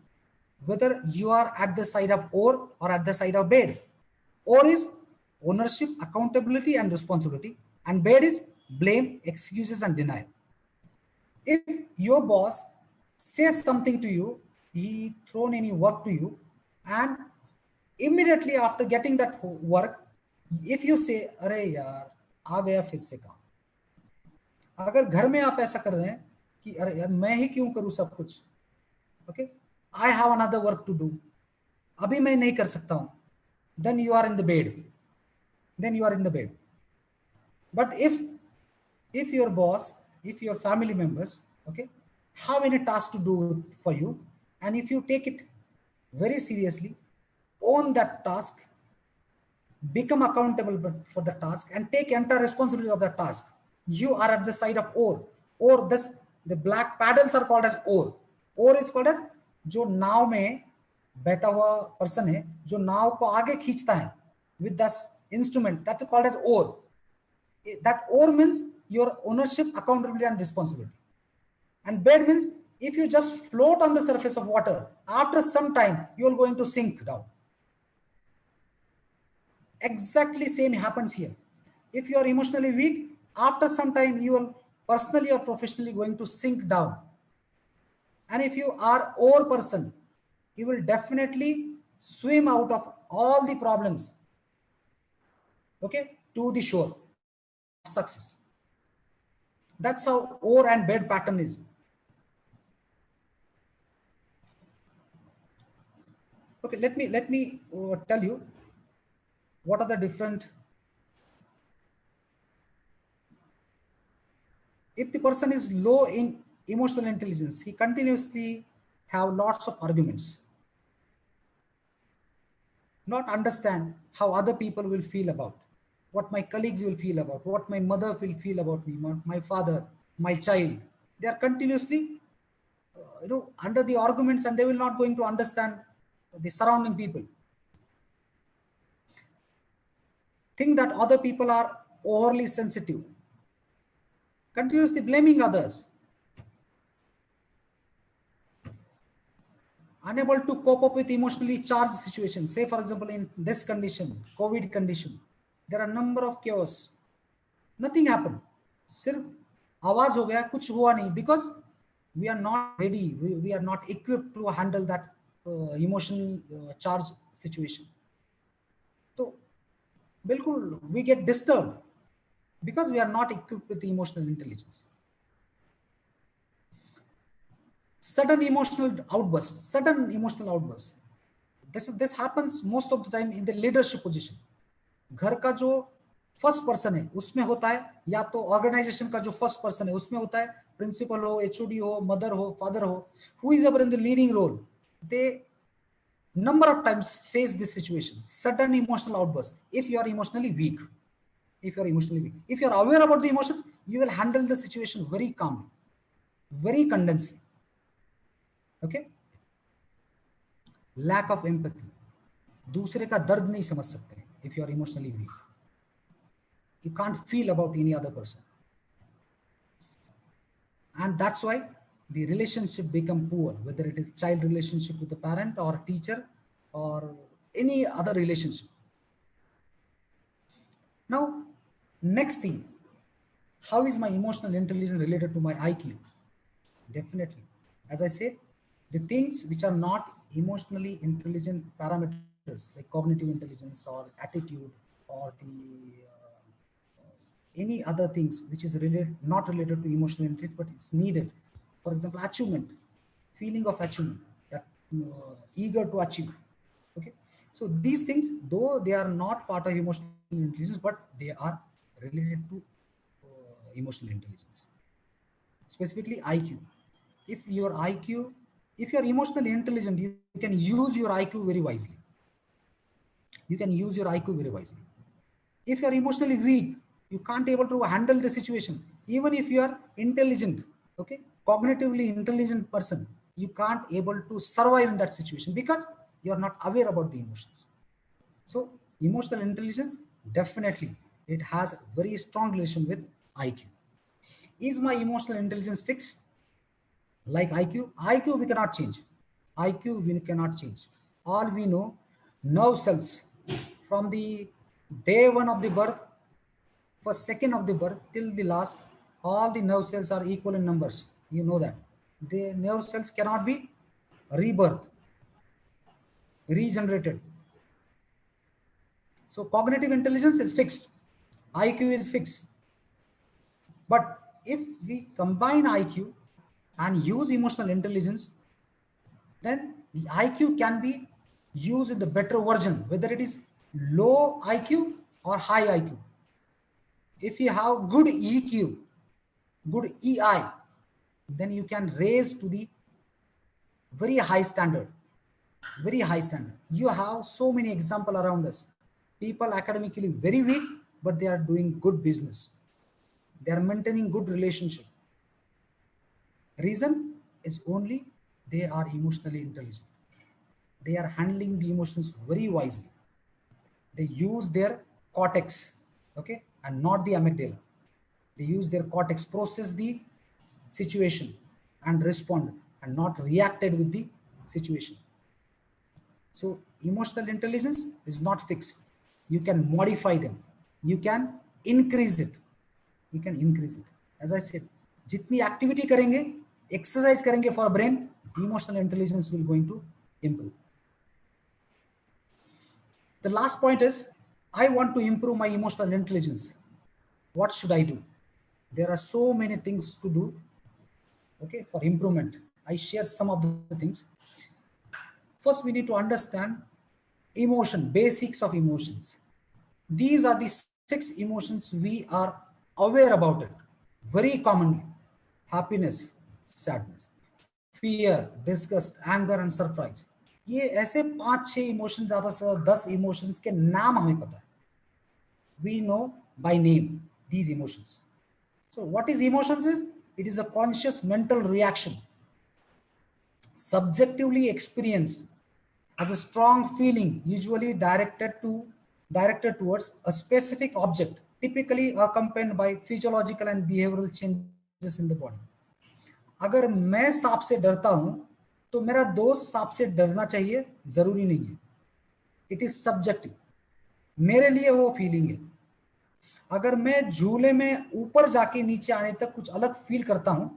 whether you are at the side of or at the side of bed. Or is ownership, accountability, and responsibility, and bed is blame, excuses, and denial. If your boss says something to you, he thrown any work to you, and immediately after getting that work, if you say, अरे यार आ गया फिर से काम, अगर घर में आप ऐसा कर रहे हैं कि अरे यार मैं ही क्यों करूं सब कुछ, okay, I have another work to do, अभी मैं नहीं कर सकता हूं, then you are in the bed, then you are in the bed. But if your boss, if your family members, okay, have any task to do for you, and if you take it very seriously, own that task, become accountable for the task, and take entire responsibility of the task, you are at the side of oar. Or this, the black paddles are called as oar. Oar is called as जो नाव में बैठा हुआ person है, जो नाव को आगे खींचता है with this instrument, that is called as oar. That oar means your ownership, accountability, and responsibility. And bed means if you just float on the surface of water, after some time you are going to sink down. Exactly same happens here. If you are emotionally weak, after some time you will personally or professionally going to sink down. And if you are oar person, you will definitely swim out of all the problems, okay, to the shore of success. That's how oar and bed pattern is. Okay, let me tell you what are the different. If the person is low in emotional intelligence, he continuously have lots of arguments, not understand how other people will feel about, what my colleagues will feel about, what my mother will feel about me, my father, my child. They are continuously under the arguments, and they will not going to understand the surrounding people. Think that other people are overly sensitive, continuously blaming others, unable to cope up with emotionally charged situations. Say for example, in this condition, COVID condition, there are a number of chaos. Nothing happened. सिर्फ आवाज हो गया, कुछ हुआ नहीं, because we are not ready, we are not equipped to handle that emotional charged situation. So बिल्कुल we get disturbed because we are not equipped with the emotional intelligence. Sudden emotional outbursts. This happens most of the time in the leadership position. घर का जो first person है उसमें होता है, या तो ऑर्गेनाइजेशन का जो फर्स्ट पर्सन है उसमें होता है, प्रिंसिपल हो, एचओडी हो, मदर हो, फादर हो, who is ever in the leading role, they number of times face this situation, sudden emotional outburst. If you are emotionally weak, if you are aware about the emotions, you will handle the situation very calmly, very condensely. Okay. Lack of empathy. दूसरे का दर्द नहीं समझ सकते. If you are emotionally weak, you can't feel about any other person, and that's why the relationship become poor, whether it is child relationship with the parent or teacher or any other relationship. Now, next thing, how is my emotional intelligence related to my IQ? Definitely, as I said, the things which are not emotionally intelligent parameters like cognitive intelligence or attitude or the any other things which is not related to emotional intelligence, but it's needed. For example, achievement, feeling of achievement, that eager to achieve. Okay, so these things, though they are not part of emotional intelligence, but they are related to emotional intelligence, specifically IQ. If you are emotionally intelligent, you can use your IQ very wisely. If you are emotionally weak, you can't able to handle the situation. Even if you are intelligent, okay, cognitively intelligent person, you can't able to survive in that situation because you are not aware about the emotions. So emotional intelligence, definitely it has very strong relation with IQ. Is my emotional intelligence fixed like IQ? IQ we cannot change. All we know, nerve cells from the day one of the birth first second of the birth till the last, all the nerve cells are equal in numbers. You know that. The nerve cells cannot be rebirthed, regenerated. So cognitive intelligence is fixed. IQ is fixed. But if we combine IQ and use emotional intelligence, then the IQ can be used in the better version, whether it is low IQ or high IQ. If you have good EQ, good EI, then you can raise to the very high standard. Very high standard. You have so many examples around us. People academically very weak, but they are doing good business. They are maintaining good relationship. Reason is only they are emotionally intelligent. They are handling the emotions very wisely. They use their cortex, okay, and not the amygdala. They use their cortex, process the situation and respond, and not reacted with the situation. So emotional intelligence is not fixed. You can modify them. You can increase it. You can increase it. As I said, jitni activity karenge, exercise karenge for brain, emotional intelligence will going to improve. The last point is, I want to improve my emotional intelligence. What should I do? There are so many things to do, okay, for improvement. I share some of the things. First, we need to understand emotion, basics of emotions. These are the 6 emotions we are aware about it very commonly. Happiness, sadness, fear, disgust, anger and surprise. ये ऐसे 5-6 emotions, ज्यादा से 10 emotions के नाम हमें पता है. We know by name these emotions. So what is emotions is? It is a conscious mental reaction, subjectively experienced as a strong feeling, usually directed towards a specific object, typically accompanied by physiological and behavioral changes in the body. अगर मैं सांप से डरता हूं तो मेरा दोस्त सांप से डरना चाहिए, जरूरी नहीं है. It is subjective. मेरे लिए वो फीलिंग है. अगर मैं झूले में ऊपर जाके नीचे आने तक कुछ अलग फील करता हूं,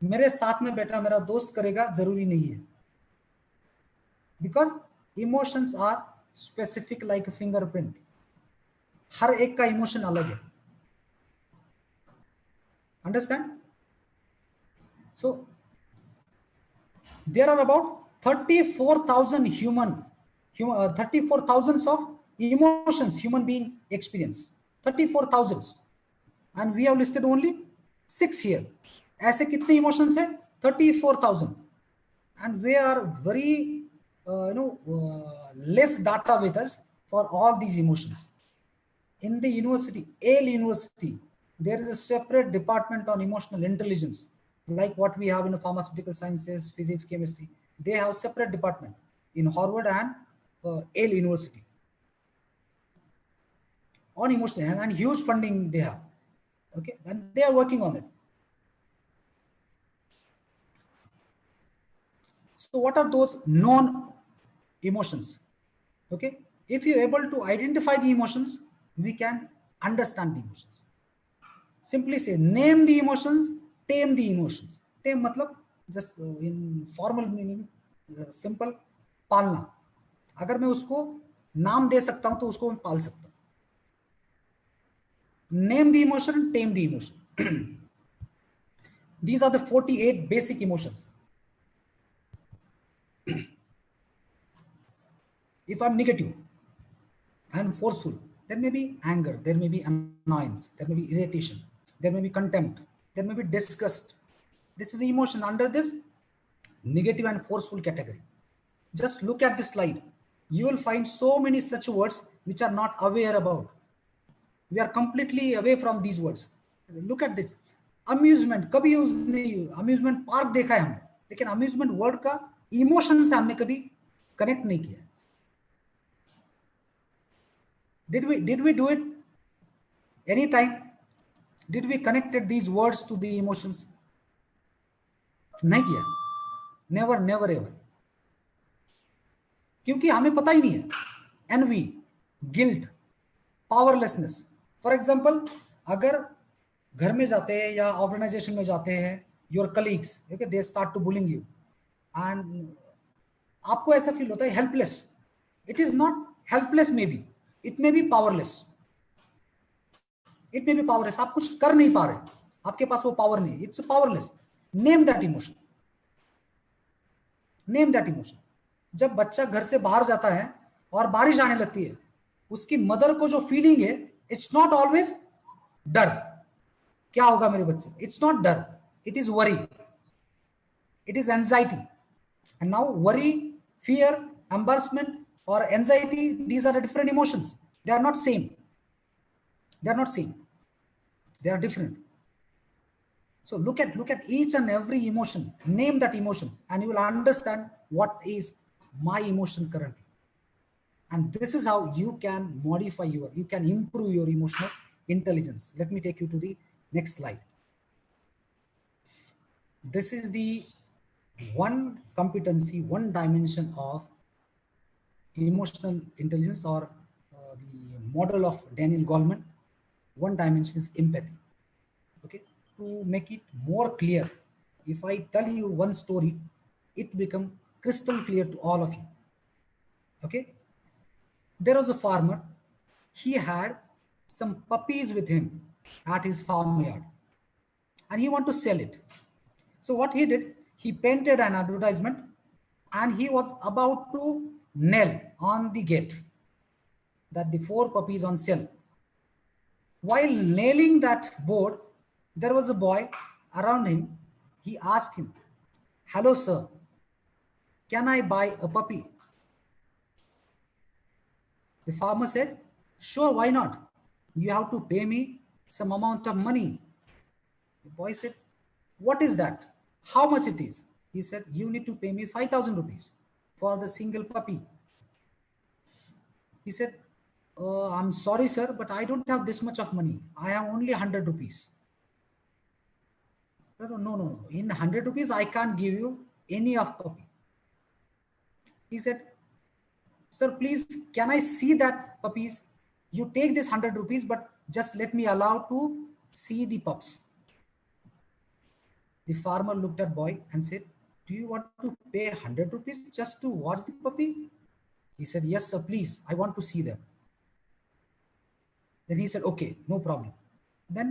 मेरे साथ में बैठा मेरा दोस्त करेगा, जरूरी नहीं है. Because emotions are specific like fingerprint. हर एक का इमोशन अलग है. Understand? So there are about 34,000 34,000 of emotions human being experience. 34,000, and we have listed only 6 here. ऐसे कितने emotions है? 34,000, and we are very less data with us for all these emotions. In the university, Yale University, there is a separate department on emotional intelligence, like what we have in the pharmaceutical sciences, physics, chemistry. They have separate department in Harvard and Yale University on emotional, and huge funding they have. Okay, and they are working on it. So what are those known emotions? Okay, if you're able to identify the emotions, we can understand the emotions. Simply say, name the emotions, tame the emotions. Tame matlab, just in formal meaning, simple, पालना. अगर मैं उसको नाम दे सकता हूं तो उसको मैं पाल सकता हूं. Name the emotion, tame the emotion. These are the 48 basic emotions. If I'm negative and forceful, there may be anger, there may be annoyance, there may be irritation, there may be contempt, there may be disgust. This is the emotion under this negative and forceful category. Just look at this slide. You will find so many such words which are not aware about. We are completely away from these words. Look at this. Amusement, कभी use नहीं. Amusement park देखा है हमने, लेकिन amusement word का emotion से हमने कभी connect नहीं किया. Did we do it any time? Did we connected these words to the emotions? नहीं किया. Never, never ever. क्योंकि हमें पता ही नहीं है. Envy, guilt, powerlessness. For example, अगर घर में जाते हैं या ऑर्गेनाइजेशन में जाते हैं, your colleagues, okay, they start to bullying you and आपको ऐसा फील होता है helpless. It is not helpless, maybe it may be powerless. It may be powerless, आप कुछ कर नहीं पा रहे, आपके पास वो पावर नहीं, it's powerless. Name that emotion, name that emotion. जब बच्चा घर से बाहर जाता है और बारिश आने लगती है, उसकी मदर को जो फीलिंग है, इट्स नॉट ऑलवेज डर, क्या होगा मेरे बच्चे, इट्स नॉट डर, it is worry, it is anxiety. And now worry, fear, embarrassment or anxiety, these are the different emotions. They are not same, they are not same, they are different. So look at each and every emotion, name that emotion, and you will understand what is my emotion currently. And this is how you can modify you can improve your emotional intelligence. Let me take you to the next slide. This is the one competency, one dimension of emotional intelligence, or the model of Daniel Goleman. One dimension is empathy. Okay, to make it more clear, if I tell you one story, it become crystal clear to all of you. Okay, there was a farmer. He had some puppies with him at his farmyard, and he want to sell it. So what he did, he painted an advertisement, and he was about to nail on the gate that the 4 puppies on sale. While nailing that board, there was a boy around him. He asked him, "Hello, sir, can I buy a puppy?" The farmer said, "Sure, why not? You have to pay me some amount of money." The boy said, "What is that? How much it is?" He said, "You need to pay me 5,000 rupees for the single puppy." He said, "I'm sorry, sir, but I don't have this much of money. I have only 100 rupees. No. In 100 rupees, I can't give you any of puppy." He said, "Sir, please, can I see that puppies? You take this 100 rupees, but just let me allow to see the pups." The farmer looked at boy and said, "Do you want to pay 100 rupees just to watch the puppy?" He said, "Yes, sir, please. I want to see them." Then he said, "Okay, no problem." Then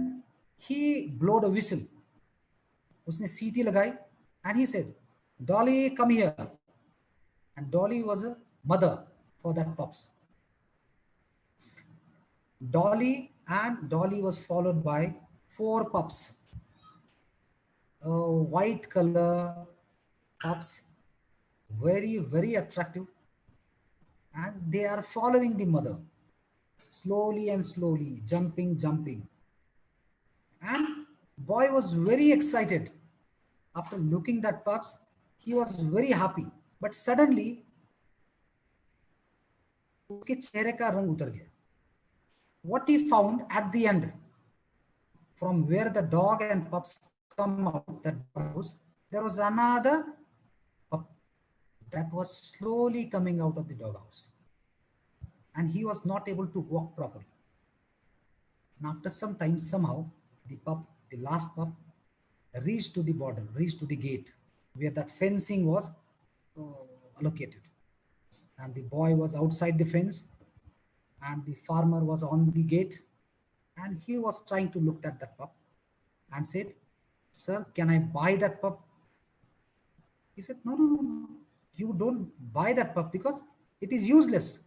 he blowed a whistle. Usne सीटी लगाई, and he said, "Dolly, come here." And Dolly was a mother for that pups. Dolly was followed by 4 pups, white color pups, very, very attractive, and they are following the mother slowly and slowly, jumping. And boy was very excited. After looking that pups, he was very happy. But suddenly, उसके चेहरे का रंग उतर गया. What he found at the end, from where the dog and pups come out, that house, there was another pup that was slowly coming out of the doghouse, and he was not able to walk properly. And after some time, somehow, the last pup, reached to the border, reached to the gate where that fencing was allocated. And the boy was outside the fence, and the farmer was on the gate, and he was trying to look at that pup and said, "Sir, can I buy that pup?" He said, No. You don't buy that pup because it is useless.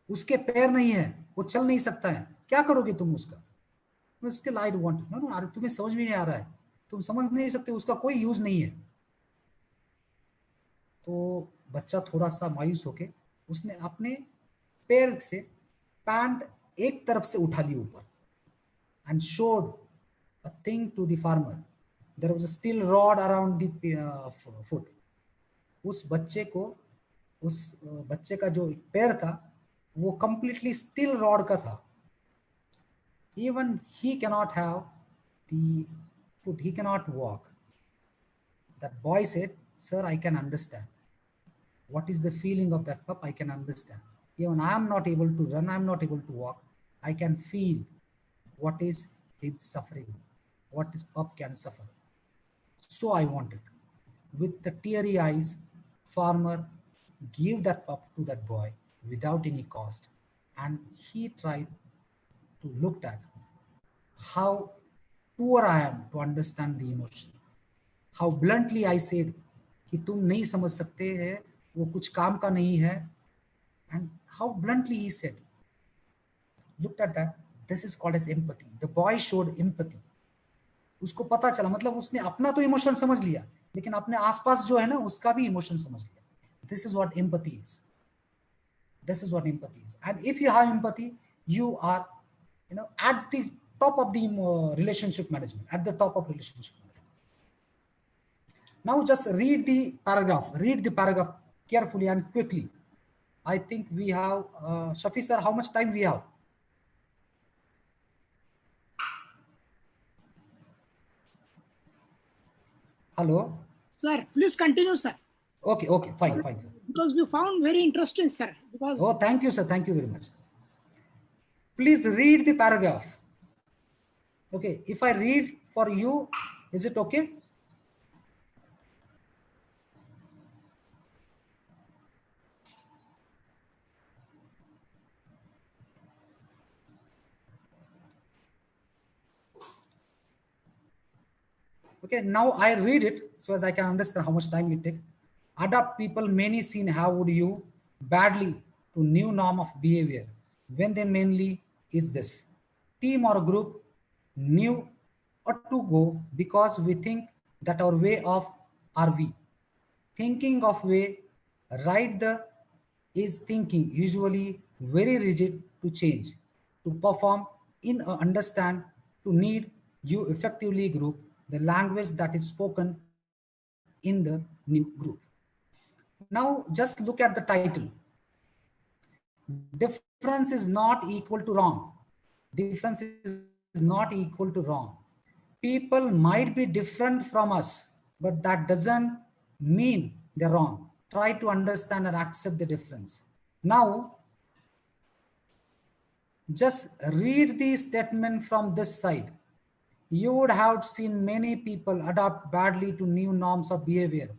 उसके पैर नहीं है, वो चल नहीं सकता है, क्या करोगे तुम उसका? No, still I want. No, अरे तुम्हें समझ में नहीं आ रहा है, तुम समझ नहीं सकते, उसका कोई यूज नहीं है. तो बच्चा थोड़ा सा मायूस होके उसने अपने पैर से पैंट एक तरफ से उठा ली ऊपर, and showed a thing to the farmer. There was a steel rod around the foot. उस बच्चे का जो पैर था वो completely steel rod का था. Even he cannot have the foot, he cannot walk. That boy said, "Sir, I can understand. What is the feeling of that pup? I can understand. Even I am not able to run, I am not able to walk. I can feel what is his suffering, what his pup can suffer. So I wanted. With the teary eyes, farmer gave that pup to that boy without any cost, and he tried to look at how poor I am to understand the emotion. How bluntly I said कि तुम नहीं समझ सकते हैं, वो कुछ काम का नहीं है, and how bluntly he said. Looked at that. This is called as empathy. The boy showed empathy. उसको पता चला, मतलब उसने अपना तो इमोशन समझ लिया, लेकिन अपने आसपास जो है ना उसका भी इमोशन समझ लिया. This is what empathy is. This is what empathy is. And if you have empathy, you are, at the top of the relationship management, at the top of relationship management. Now just read the paragraph carefully and quickly. I think we have, Shafi sir, how much time we have? Hello? Sir, please continue, sir. Okay, fine. Because we found very interesting, sir. Because Oh, thank you, sir. Thank you very much. Please read the paragraph. Okay, if I read for you, is it okay? Okay, now I read it so as I can understand how much time it takes. Adapt people many seen how would you badly to new norm of behavior when they mainly is this team or group new or to go because we think that our way of are we thinking of way right the is thinking usually very rigid to change to perform in a understand to need you effectively group the language that is spoken in the new group. Now just look at the title. Difference is not equal to wrong. Difference is not equal to wrong. People might be different from us, but that doesn't mean they're wrong. Try to understand and accept the difference. Now just read the statement from this side. You would have seen many people adapt badly to new norms of behavior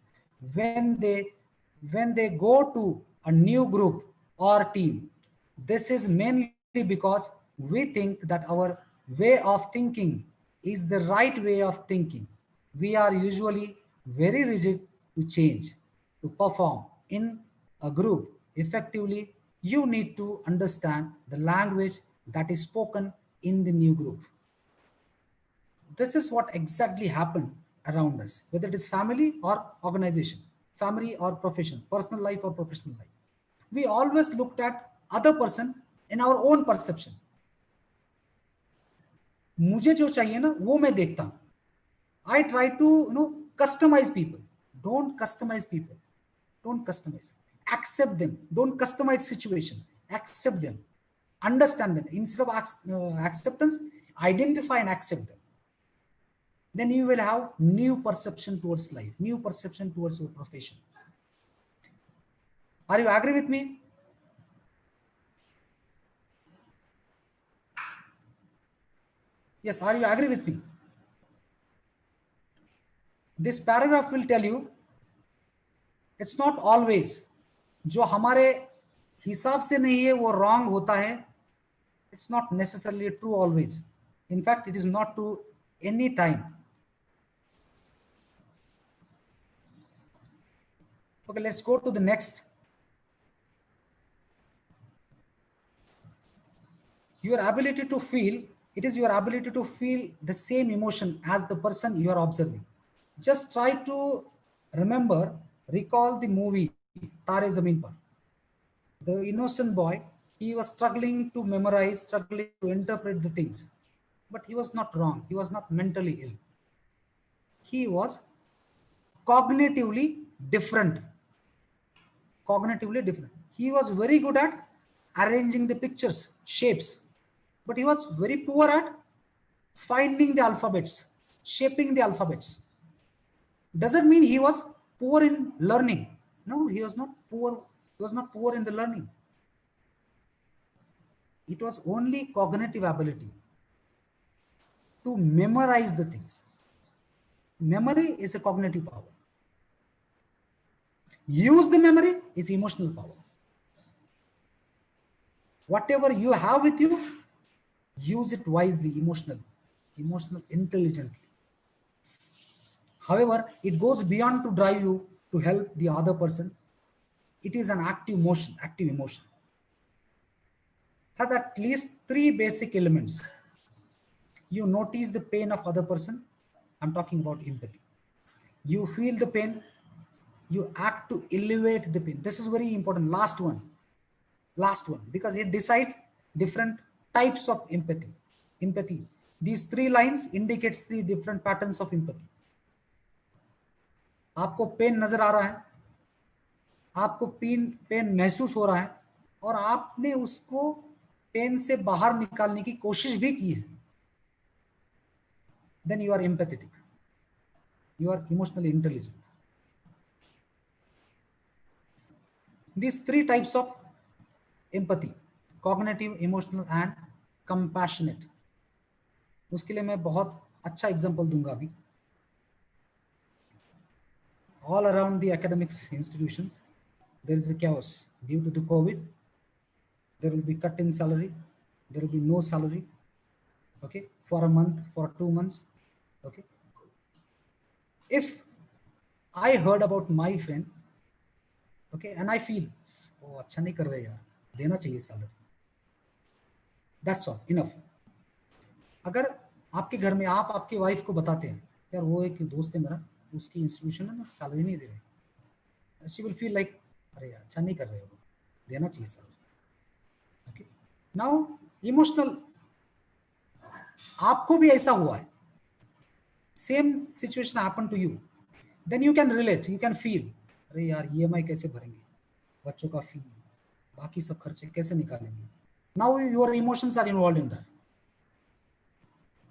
when they go to a new group or team. This is mainly because we think that our way of thinking is the right way of thinking. We are usually very rigid to change, to perform in a group effectively. You need to understand the language that is spoken in the new group. This is what exactly happened around us, whether it is family or organization, family or profession, personal life or professional life. We always looked at other person in our own perception. मुझे जो चाहिए ना वो मैं देखता हूं. I try to customize people. Don't customize people. Don't customize. Accept them. Don't customize situation. Accept them. Understand them. Instead of acceptance, identify and accept them. Then you will have new perception towards life, new perception towards your profession. Are you agree with me? Yes, are you agree with me? This paragraph will tell you it's not always जो हमारे हिसाब से नहीं है वो wrong होता है. It's not necessarily true always. In fact, it is not true any time. Okay, let's go to the next. Your ability to feel, it is your ability to feel the same emotion as the person you are observing. Just try to recall the movie Tare Zameen Par. The innocent boy, he was struggling to memorize, struggling to interpret the things. But he was not wrong. He was not mentally ill. He was cognitively different. Cognitively different. He was very good at arranging the pictures, shapes, but he was very poor at finding the alphabets, shaping the alphabets. Doesn't mean he was poor in learning. No, he was not poor. He was not poor in the learning. It was only cognitive ability. to memorize the things. Memory is a cognitive power. Use the memory is emotional power. Whatever you have with you, use it wisely, emotional intelligently. However, it goes beyond to drive you to help the other person. It is an active emotion. Has at least 3 basic elements. You notice the pain of other person. I'm talking about empathy. You feel the pain. You act to elevate the pain. This is very important. Last one, because it decides different types of empathy. These 3 lines indicates the different patterns of empathy. आपको pen नजर आ रहा है, आपको pen महसूस हो रहा है, और आपने उसको पेन से बाहर निकालने की कोशिश भी की है, then you are empathetic, you are emotionally intelligent. These 3 types of empathy: cognitive, emotional and compassionate. उसके लिए मैं बहुत अच्छा एग्जांपल दूंगा अभी. All around the academics institutions, there is a chaos due to the COVID. There will be cut in salary. There will be no salary. Okay, for a month, for 2 months. Okay. If I heard about my friend, okay, and I feel, oh, अच्छा नहीं कर रहे यार, देना चाहिए salary. That's all, enough. अगर आपके घर में आप आपकी वाइफ को बताते हैं, यार वो एक दोस्त है मेरा, उसकी इंस्टीट्यूशन में सैलरी नहीं दे रहे, she will feel like, अरे यार अच्छा नहीं कर रहे हो, देना चाहिए सैलरी. Okay. Now emotional, आपको भी ऐसा हुआ है, same situation happened to you, then you can relate, you can feel, अरे यार EMI कैसे भरेंगे, बच्चों का फी, बाकी सब खर्चे कैसे निकालेंगे. Now your emotions are involved in that.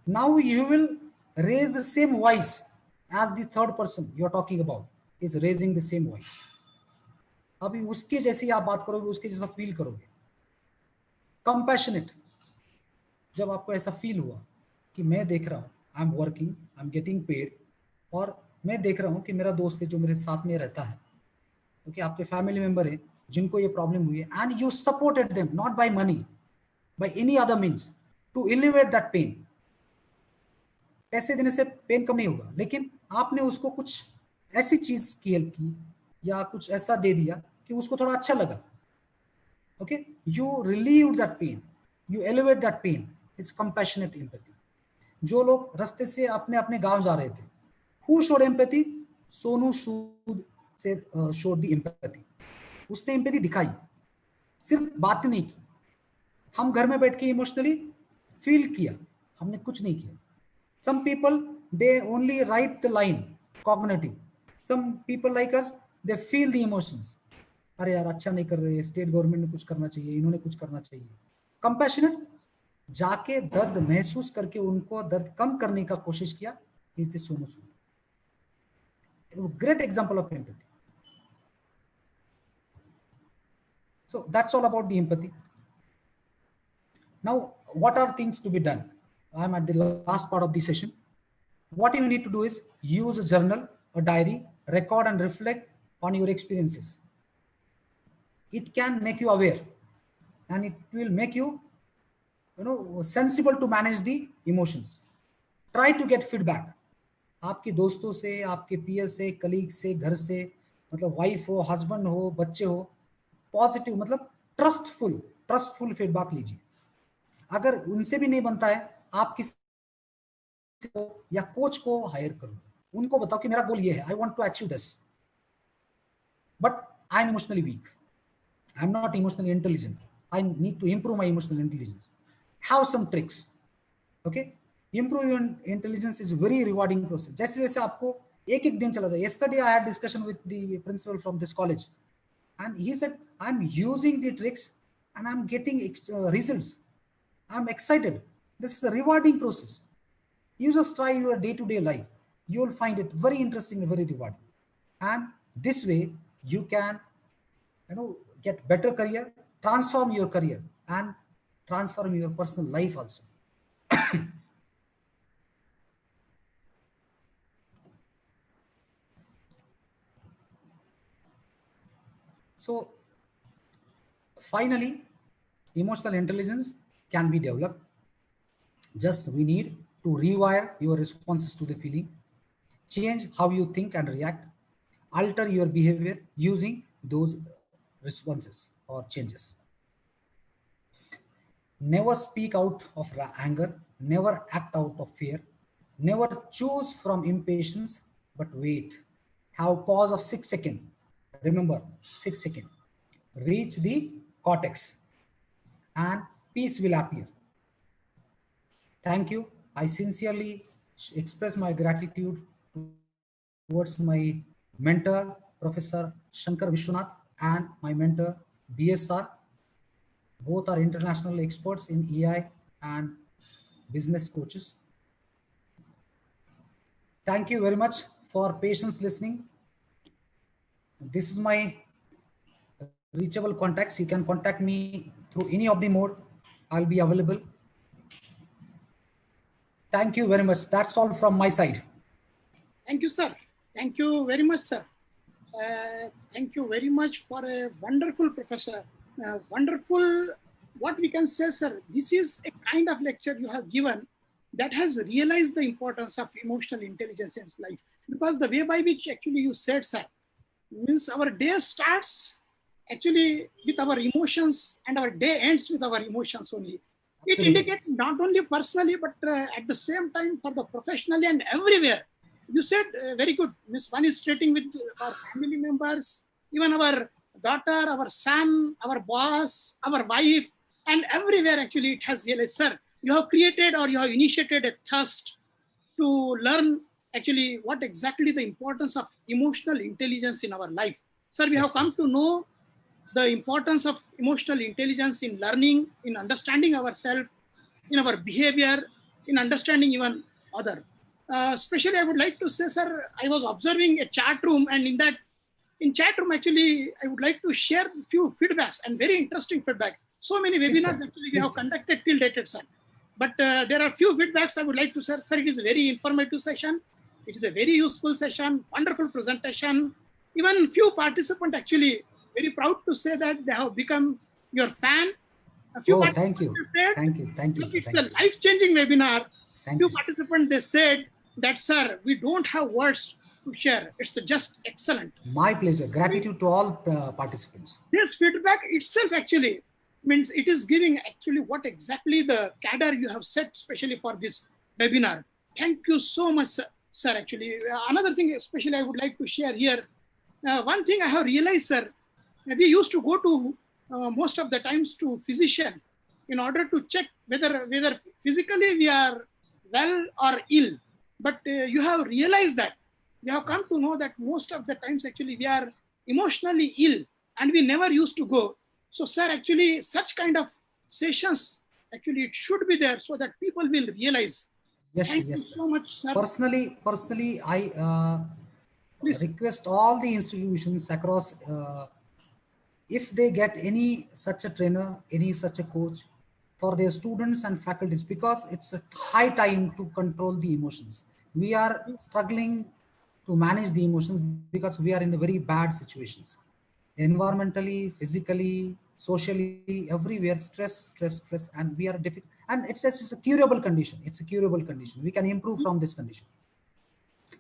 Now you will raise the same voice as the third person you are talking about is raising the same voice. अभी उसके जैसी आप बात करोगे, उसके जैसा फील करोगे. कंपैशनेट, जब आपको ऐसा फील हुआ कि मैं देख रहा हूँ, I am working, I am getting paid, और मैं देख रहा हूँ कि मेरा दोस्त है जो मेरे साथ में रहता है, ओके, आपके फैमिली मेंबर है जिनको ये प्रॉब्लम हुई है, and you supported them not by money, by any other means to elevate that pain. पैसे देने से पेन कम नहीं होगा, लेकिन आपने उसको कुछ ऐसी चीज की हेल्प की या कुछ ऐसा दे दिया कि उसको थोड़ा अच्छा लगा. Okay, you relieve that pain, you elevate that pain. It's compassionate empathy. जो लोग रास्ते से अपने अपने गांव जा रहे थे, who showed empathy? Sonu Sood से showed the empathy. उसने empathy दिखाई, सिर्फ बात नहीं की. हम घर में बैठ के इमोशनली फील किया, हमने कुछ नहीं किया. Some people they only write the line, cognitive. Some people like us, they feel the emotions. अरे यार अच्छा नहीं कर रहे, स्टेट गवर्नमेंट ने कुछ करना चाहिए, इन्होंने कुछ करना चाहिए. कंपैशनेट, जाके दर्द महसूस करके उनको दर्द कम करने का कोशिश किया. Is Sonu Sood, great example of empathy. So that's all about the empathy. Now what are things to be done? I am at the last part of the session. What you need to do is use a journal, a diary, record and reflect on your experiences. It can make you aware and it will make you, sensible to manage the emotions. Try to get feedback. आपके दोस्तों से, आपके peer से, colleague से, घर से, मतलब wife हो, हस्बैंड हो, बच्चे हो, पॉजिटिव मतलब ट्रस्टफुल फीडबैक लीजिए. अगर उनसे भी नहीं बनता है, आप किसी को या कोच को हायर करो, उनको बताओ कि मेरा गोल ये है, I want to achieve this, but I am emotionally weak, I'm not emotionally intelligent. I need to improve my emotional intelligence. Have some tricks. Okay? Improve your intelligence is very rewarding process. जैसे जैसे आपको एक एक दिन चला जाए. Yesterday I had discussion with the principal from this college, and he said I'm using the tricks and I'm getting results. I'm excited. This is a rewarding process. You just try your day-to-day life. You will find it very interesting and very rewarding. And this way you can, get better career, transform your career, and transform your personal life also. So finally, emotional intelligence can be developed. Just we need to rewire your responses to the feeling, change how you think and react, alter your behavior using those responses or changes. Never speak out of anger, never act out of fear, never choose from impatience, but wait. Have pause of 6 seconds. Remember, 6 seconds. Reach the cortex and peace will appear. Thank you. I sincerely express my gratitude towards my mentor, Professor Shankar Vishwanath, and my mentor, BSR. Both are international experts in EI and business coaches. Thank you very much for patience listening. This is my reachable contacts. You can contact me through any of the mode. I'll be available. Thank you very much. That's all from my side. Thank you, sir. Thank you very much, sir. Thank you very much for a wonderful professor. Wonderful, what we can say, sir, this is a kind of lecture you have given that has realized the importance of emotional intelligence in life. Because the way by which actually you said, sir, means our day starts actually with our emotions and our day ends with our emotions only. It indicates not only personally, but at the same time for the professionally and everywhere. You said very good. Miss One is treating with our family members, even our daughter, our son, our boss, our wife, and everywhere actually it has realized, sir, you have created or you have initiated a thirst to learn actually what exactly the importance of emotional intelligence in our life. Sir, we have come to know the importance of emotional intelligence in learning, in understanding ourselves, in our behavior, in understanding even other. Especially, I would like to say, sir, I was observing a chat room, and in chat room, actually, I would like to share a few feedbacks and very interesting feedback. So many webinars actually we have conducted till date, sir. But there are few feedbacks I would like to share. Sir, it is a very informative session. It is a very useful session, wonderful presentation. Even few participants actually very proud to say that they have become your fan. A few thank you. Said, thank you. Thank you. Sir. It's a life-changing webinar. Thank few you, participants, they said that, sir, we don't have words to share. It's just excellent. My pleasure. Gratitude to all participants. This feedback itself actually means it is giving actually what exactly the cadre you have set, especially for this webinar. Thank you so much, sir. Actually, another thing, especially I would like to share here. One thing I have realized, sir, we used to go to most of the times to physician in order to check whether physically we are well or ill. But you have realized that we have come to know that most of the times actually we are emotionally ill and we never used to go. So, sir, actually such kind of sessions actually it should be there so that people will realize. Yes, Thank you so much, sir. Personally, I request all the institutions across, if they get any such a trainer, any such a coach for their students and faculties, because it's a high time to control the emotions. We are struggling to manage the emotions because we are in the very bad situations. Environmentally, physically, socially, everywhere, stress, and we are difficult. And it's a curable condition. It's a curable condition. We can improve from this condition.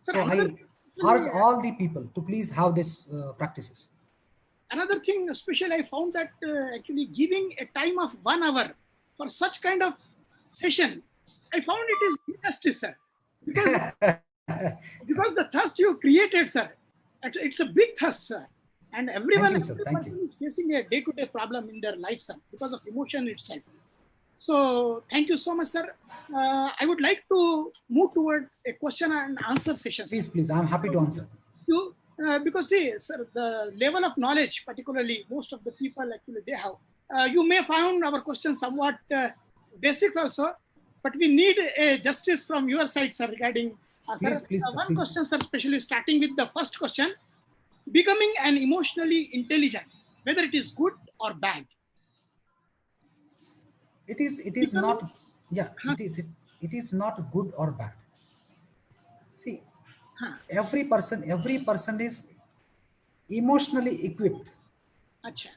So I urge all the people to please have this practices. Another thing, especially I found that actually giving a time of 1 hour for such kind of session, I found it is injustice, sir. Because the thirst you created, sir, it's a big thirst, sir. And everyone is facing a day-to-day problem in their life, sir, because of emotion itself. So thank you so much, sir. I would like to move toward a question and answer session. Please, I'm happy to answer. Because see, sir, the level of knowledge, particularly most of the people actually they have. You may find our question somewhat basics also, but we need a justice from your side, sir, regarding one question, sir, especially starting with the first question: becoming an emotionally intelligent, whether it is good or bad. It is not. Yeah, it is not good or bad. See, every person is emotionally equipped Acha.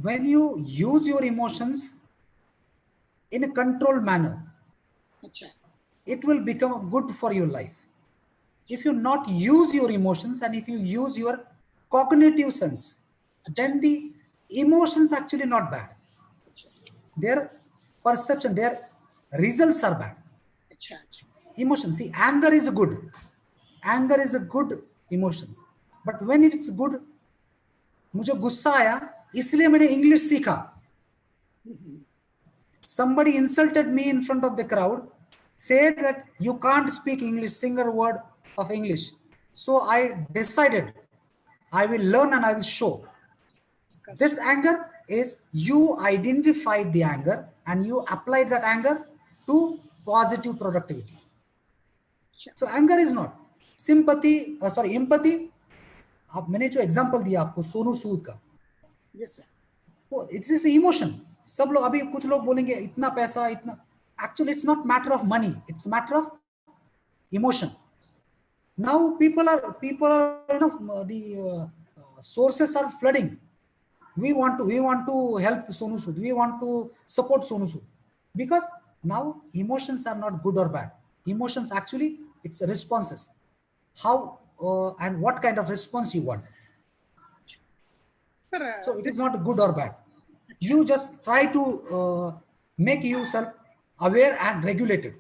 When you use your emotions in a controlled manner, Acha. it will become good for your life. If you not use your emotions and if you use your cognitive sense, then the emotions actually not bad. Acha. Their perception, their results are bad. Acha. Acha. Emotion, see, anger is good. Anger is a good emotion. But when it's good, मुझे गुस्सा आया इसलिए मैंने English सीखा. Somebody insulted me in front of the crowd, said that you can't speak English, single word of English. So I decided I will learn and I will show. This anger is you identified the anger and you applied that anger to positive productivity. So anger is not sympathy, empathy. अब मैंने जो example दिया आपको सोनू सूद का, Yes, sir. वो it's is emotion. सब लोग अभी कुछ लोग बोलेंगे इतना पैसा इतना, actually it's not matter of money, it's matter of emotion. Now people are you know, the sources are flooding. We want to help Sonu Sood, we want to support Sonu Sood, because now emotions are not good or bad. Emotions actually, it's responses, how and what kind of response you want. Sir, So it is not good or bad. You just try to make yourself aware and regulated.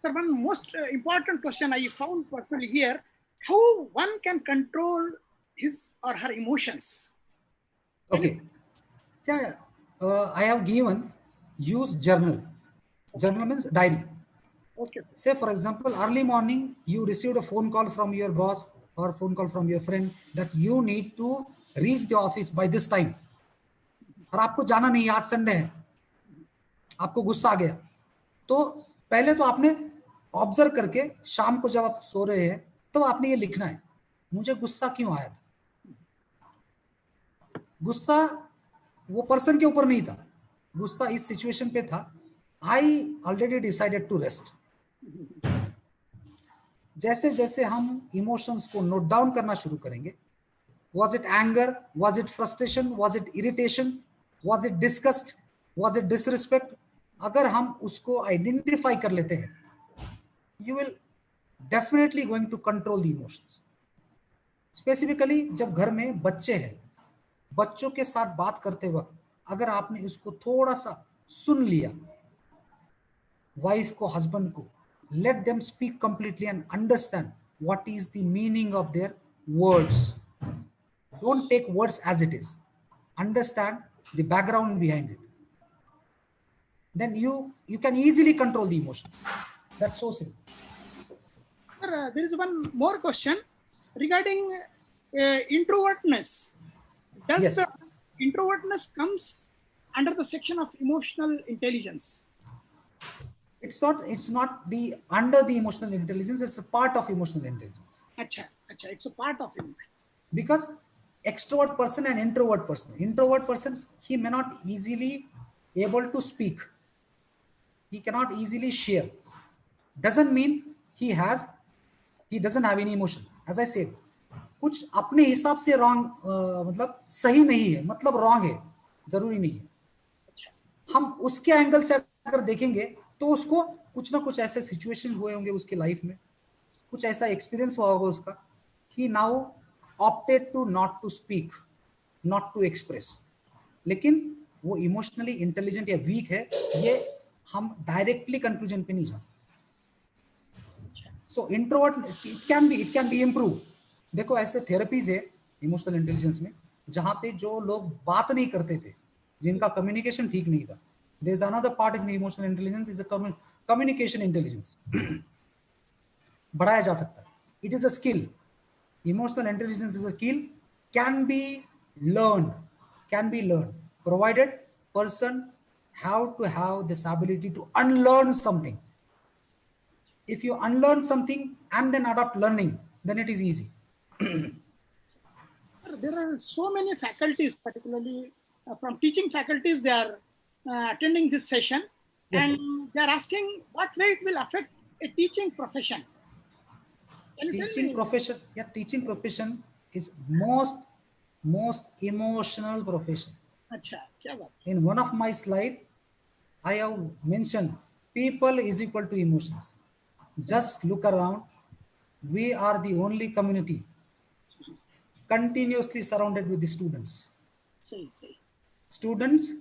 sir, one most important question I found personally here: how one can control his or her emotions? Okay. Yeah. I have given use journal. Journal means diary. Okay, sir. Say for example, early morning you received a phone call from your boss or phone call from your friend that you need to reach the office by this time. और आपको जाना नहीं, आज Sunday है, आपको गुस्सा आ गया. तो पहले तो आपने ऑब्जर्व करके शाम को जब आप सो रहे हैं तो आपने ये लिखना है, मुझे गुस्सा क्यों आया था. गुस्सा वो पर्सन के ऊपर नहीं था, गुस्सा इस सिचुएशन पे था. I already decided to rest. जैसे जैसे हम इमोशंस को नोट डाउन करना शुरू करेंगे, was it anger, was it frustration, was it irritation, was it disgust, was it disrespect, अगर हम उसको आइडेंटिफाई कर लेते हैं, you will definitely going to control the emotions. Specifically जब घर में बच्चे हैं, बच्चों के साथ बात करते वक्त अगर आपने उसको थोड़ा सा सुन लिया, वाइफ को, हस्बैंड को, let them speak completely and understand what is the meaning of their words. Don't take words as it is. Understand the background behind it. Then you can easily control the emotions. That's so simple. Sir, there is one more question regarding introvertness. Does Yes. the introvertness comes under the section of emotional intelligence? It's not the under the emotional intelligence, it's a part of emotional intelligence. Acha, it's a part of it. Because extrovert person and introvert person, he may not easily able to speak. He cannot easily share. Doesn't mean he doesn't have any emotion. As I said, कुछ अपने हिसाब से wrong, मतलब सही नहीं है, मतलब wrong है, जरूरी नहीं है. हम उसके एंगल से अगर देखेंगे तो उसको कुछ ना कुछ ऐसे सिचुएशन हुए होंगे उसकी लाइफ में, कुछ ऐसा एक्सपीरियंस हुआ होगा उसका, he now opted to not to speak, not to express. लेकिन वो इमोशनली इंटेलिजेंट या वीक है, ये हम डायरेक्टली कंक्लूजन पे नहीं जा सकते. So introvert it can be improve. देखो ऐसे थेरेपीज है इमोशनल इंटेलिजेंस में जहां पे जो लोग बात नहीं करते थे, जिनका कम्युनिकेशन ठीक नहीं था, there is another part in the emotional intelligence is a communication intelligence. बढ़ाया जा सकता है. It is a skill. Emotional intelligence is a skill, can be learned provided person have to have this ability to unlearn something. If you unlearn something and then adopt learning, then it is easy. There are so many faculties, particularly from teaching faculties, they are attending this session. Yes, and they are asking what way it will affect a teaching profession. Can you tell Teaching me? profession, yeah, teaching profession is most most emotional profession. अच्छा, क्या बात. In one of my slide, I have mentioned people is equal to emotions. Just look around. We are the only community continuously surrounded with the students. सही. Students,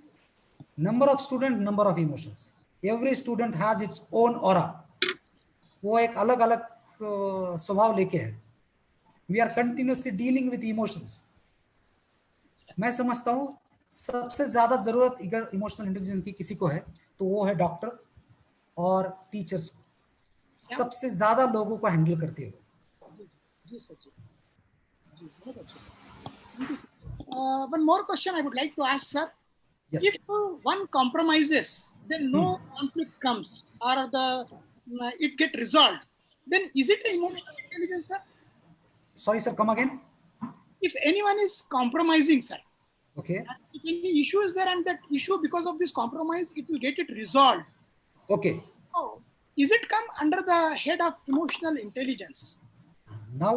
number of students, number of emotions. Every student has its own aura. वो एक अलग अलग स्वभाव लेके है. We are continuously dealing with emotions. मैं समझता हूँ सबसे ज्यादा जरूरत अगर इमोशनल इंटेलिजेंस की किसी को है तो वो है डॉक्टर और टीचर्स को. सबसे ज्यादा लोगों को हैंडल करती है. जी सर जी. बहुत अच्छा sir. One more question I would like to ask, sir. Yes. If one compromises, then no conflict comes, or it get resolved. Then is it emotional intelligence, sir? Sorry, sir. Come again. If anyone is compromising, sir, Okay. if any issue is there and that issue because of this compromise, it will get it resolved. Okay. So, is it come under the head of emotional intelligence? Now,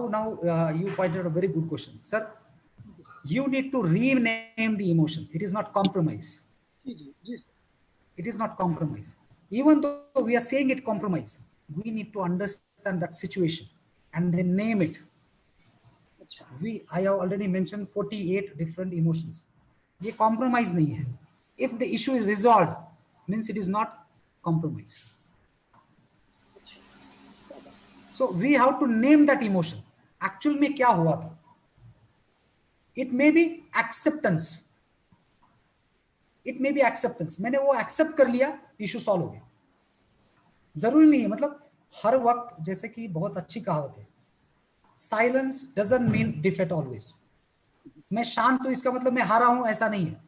you pointed out a very good question, sir. You need to rename the emotion. It is not compromise. Yes. It is not compromise. Even though we are saying it compromise, we need to understand that situation and then name it. I have already mentioned 48 different emotions. ये compromise नहीं है. If the issue is resolved, means it is not compromise. So we have to name that emotion. Actual में क्या हुआ था? It may be acceptance. It may be acceptance. मैंने वो accept कर लिया, issue solve हो गया. जरूरी नहीं है, मतलब हर वक्त जैसे कि बहुत अच्छी कहावत है, silence doesn't mean defeat always. मैं शांत तो इसका मतलब मैं हारा हूं ऐसा नहीं है.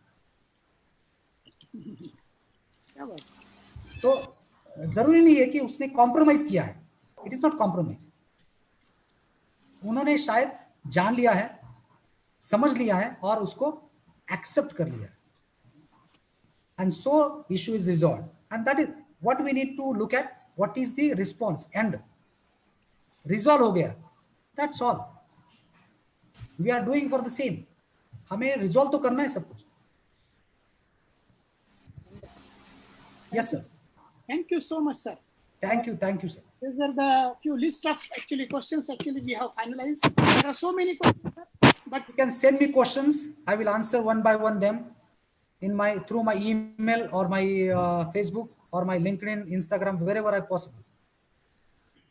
तो जरूरी नहीं है कि उसने कॉम्प्रोमाइज किया है. It is not compromise. उन्होंने शायद जान लिया है, समझ लिया है और उसको एक्सेप्ट कर लिया. And so issue is resolve. And that is what we need to look at. What is the response. And resolve हो गया. That's all. We are doing for the same. हमें रिजॉल्व तो करना है सब कुछ. Yes, sir. Thank you so much, sir. Thank you, sir. These are the few list of actually questions actually we have finalized. There are so many questions, sir, but You can send me questions. I will answer one by one them through my email or my Facebook or my LinkedIn, Instagram, wherever I possible.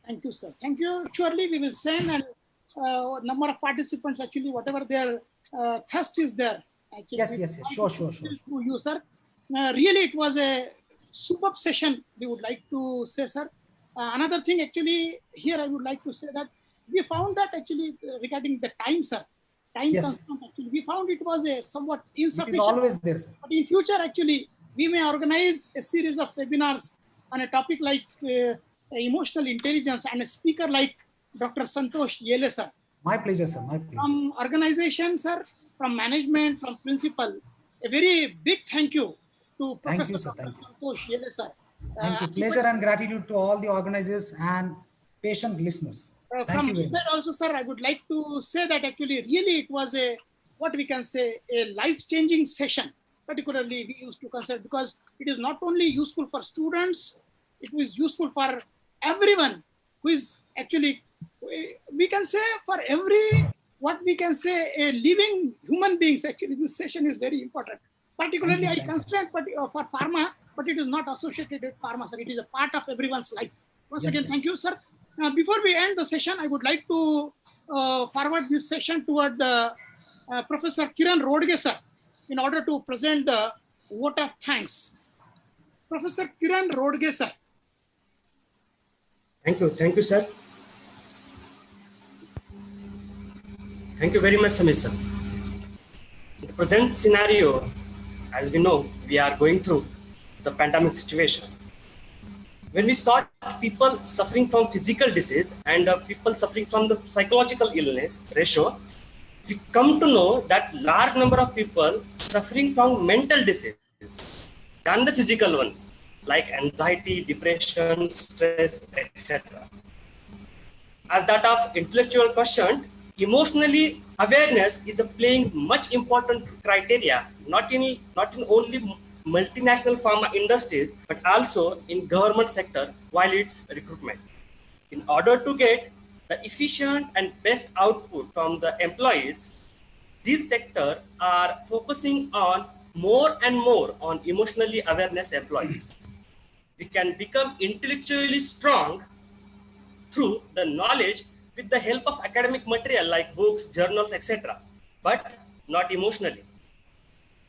thank you, sir. Thank you. Surely we will send and number of participants actually whatever their thirst is there. Actually, Yes. Sure. To you, sir. Really, it was a superb session. We would like to say, sir. Another thing, actually, here I would like to say that we found that actually regarding the time, sir. Time Yes. constraint, actually, we found it was a somewhat It insufficient. is always there, sir. But in future, actually, we may organize a series of webinars on a topic like emotional intelligence and a speaker like Dr. Santosh Yele, sir. My pleasure, sir. My pleasure. From organization, sir, from management, from principal, a very big thank you to Professor sir. Dr. Thank you. Santosh Yele, sir. Thank you. Pleasure and gratitude to all the organizers and patient listeners. Thank From you very this much. side also, sir, I would like to say that actually really it was a, what we can say, a life-changing session. Particularly we used to consider, because it is not only useful for students, it was useful for everyone who is actually, we can say for every, what we can say, a living human beings. Actually, this session is very important. Particularly, I consider for pharma, but it is not associated with pharma, sir. It is a part of everyone's life. Once again, thank you, sir. Before we end the session, I would like to forward this session toward the Professor Kiran Rodge, sir, in order to present the vote of thanks. Professor Kiran Rodge, sir. Thank you, sir. Thank you very much, Samir sir. In the present scenario, as we know, we are going through the pandemic situation. When we saw people suffering from physical disease and people suffering from the psychological illness ratio, we come to know that large number of people suffering from mental disease than the physical one, like anxiety, depression, stress, etc. As that of intellectual quotient, emotionally awareness is a playing much important criteria, not in only multinational pharma industries, but also in government sector while its recruitment. In order to get the efficient and best output from the employees, these sectors are focusing on more and more on emotionally awareness employees. We can become intellectually strong through the knowledge with the help of academic material like books, journals, etc., but not emotionally.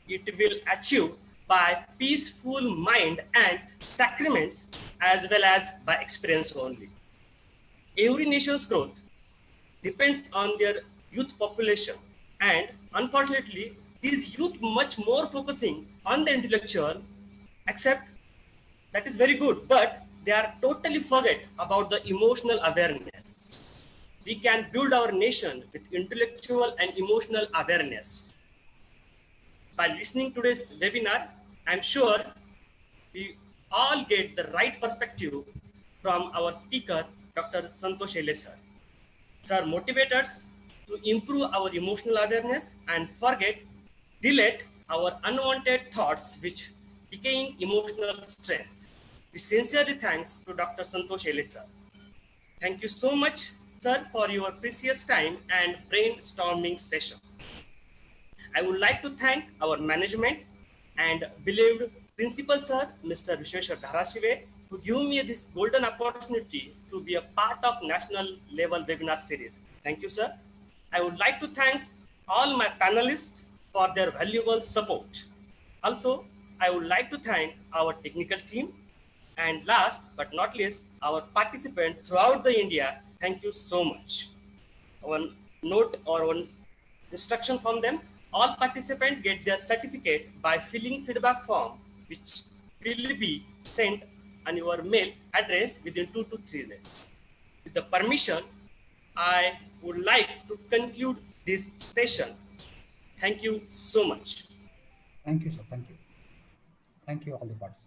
It will achieve by peaceful mind and sacraments as well as by experience only. Every nation's growth depends on their youth population, and unfortunately these youth much more focusing on the intellectual, except that is very good, but they are totally forget about the emotional awareness. We can build our nation with intellectual and emotional awareness. By listening to this webinar, I'm sure we all get the right perspective from our speaker, Dr. Santosh Ele sir. Sir motivate us to improve our emotional awareness and delete our unwanted thoughts which decaying emotional strength. We sincerely thanks to Dr. Santosh Ele sir. Thank you so much, sir, for your precious time and brainstorming session. I would like to thank our management and beloved principal sir, Mr. Vishweshwar Dharashive, to give me this golden opportunity to be a part of national level webinar series. Thank you, sir. I would like to thank all my panelists for their valuable support. Also, I would like to thank our technical team, and last but not least, our participants throughout the India. Thank you so much. One note or one instruction from them: all participants get their certificate by filling feedback form, which will be sent on your mail address within 2 to 3 days. With the permission, I would like to conclude this session. Thank you so much. Thank you, sir. Thank you. Thank you, all the participants.